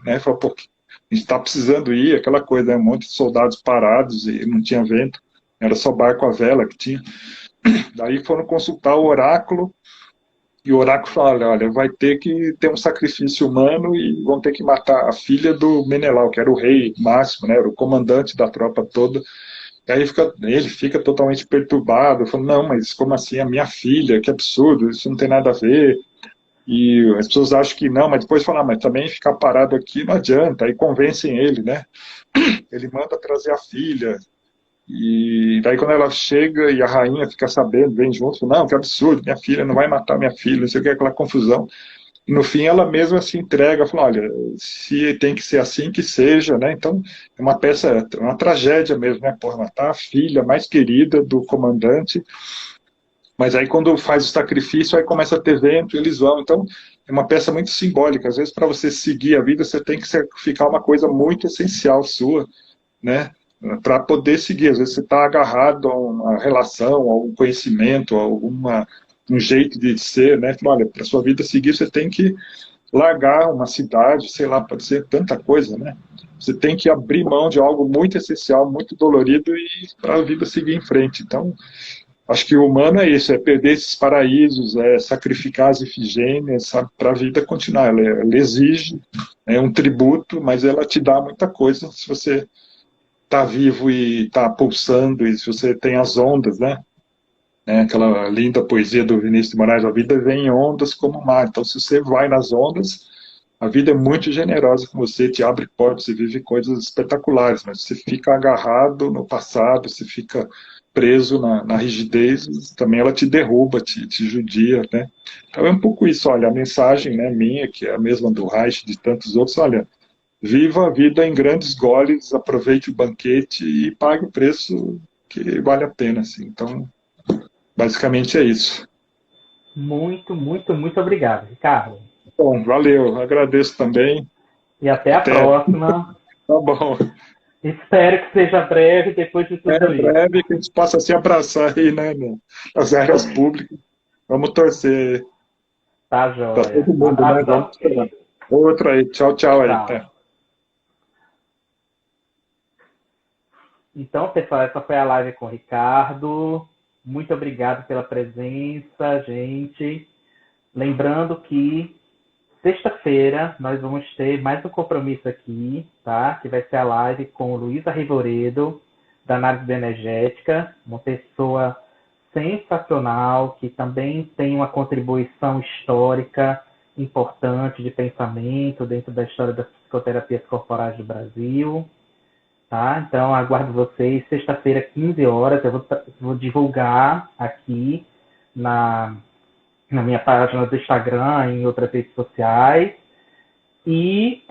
né, falou, pô, a gente está precisando ir, aquela coisa, né, um monte de soldados parados e não tinha vento. Era só barco à vela que tinha. Daí foram consultar o oráculo. E o oráculo fala, olha, vai ter que ter um sacrifício humano e vão ter que matar a filha do Menelau, que era o rei máximo, né, era o comandante da tropa toda. E aí ele fica totalmente perturbado, falando, não, mas como assim, a minha filha, que absurdo, isso não tem nada a ver. E as pessoas acham que não, mas depois falam, mas também ficar parado aqui não adianta, aí convencem ele, né? Ele manda trazer a filha, e daí quando ela chega e a rainha fica sabendo, vem junto, não, que absurdo, minha filha não vai matar minha filha, não sei o que, aquela confusão. E no fim ela mesma se entrega, fala, olha, se tem que ser assim, que seja, né? Então é uma peça, é uma tragédia mesmo, né? Por matar a filha mais querida do comandante, mas aí quando faz o sacrifício, aí começa a ter vento, eles vão. Então é uma peça muito simbólica. Às vezes para você seguir a vida, você tem que sacrificar uma coisa muito essencial sua, né? para poder seguir. Às vezes você está agarrado a uma relação, a um conhecimento, a um jeito de ser, né? Olha, para sua vida seguir, você tem que largar uma cidade, sei lá, pode ser tanta coisa, né? Você tem que abrir mão de algo muito essencial, muito dolorido e para a vida seguir em frente. Então, acho que o humano é isso, é perder esses paraísos, é sacrificar as efigênias para a vida continuar. Ela exige, é um tributo, mas ela te dá muita coisa se você está vivo e está pulsando, e se você tem as ondas, né? Aquela linda poesia do Vinícius de Moraes, a vida vem em ondas como o mar. Então, se você vai nas ondas, a vida é muito generosa com você, te abre portas, você vive coisas espetaculares, mas você fica agarrado no passado, você fica preso na rigidez, também ela te derruba, te judia, né? Então é um pouco isso, olha, a mensagem, né, minha, que é a mesma do Reich, de tantos outros, olha, viva a vida em grandes goles, aproveite o banquete e pague o preço que vale a pena, assim. Então, basicamente é isso. Muito, muito, muito obrigado, Ricardo. Bom, valeu, agradeço também. E até a Até. próxima. Tá bom. Espero que seja breve depois de tudo isso. Breve que a gente possa se abraçar aí, né, nas áreas públicas. Vamos torcer Tá, para joia. todo mundo, né? Abração. Vamos esperar. Outra aí. Tchau, tchau aí. Tchau. Até. Então, pessoal, essa foi a live com o Ricardo. Muito obrigado pela presença, gente. Lembrando que sexta-feira nós vamos ter mais um compromisso aqui, tá? Que vai ser a live com Luísa Rivoredo, da análise bioenergética, uma pessoa sensacional, que também tem uma contribuição histórica importante de pensamento dentro da história das psicoterapias corporais do Brasil. Tá? Então, aguardo vocês. Sexta-feira, 15 horas, eu vou divulgar aqui na minha página do Instagram, em outras redes sociais. E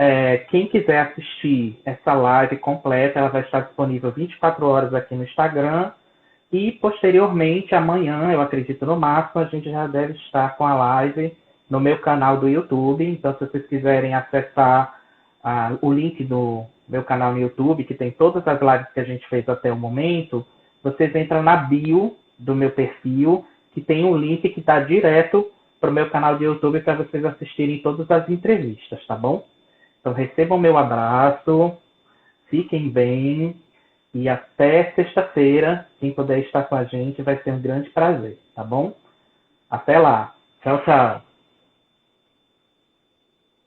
quem quiser assistir essa live completa, ela vai estar disponível 24 horas aqui no Instagram. E, posteriormente, amanhã, eu acredito no máximo, a gente já deve estar com a live no meu canal do YouTube. Então, se vocês quiserem acessar o link do meu canal no YouTube, que tem todas as lives que a gente fez até o momento, vocês entram na bio do meu perfil, que tem um link que está direto para o meu canal de YouTube para vocês assistirem todas as entrevistas, tá bom? Então recebam meu abraço, fiquem bem e até sexta-feira, quem puder estar com a gente vai ser um grande prazer, tá bom? Até lá. Tchau, tchau.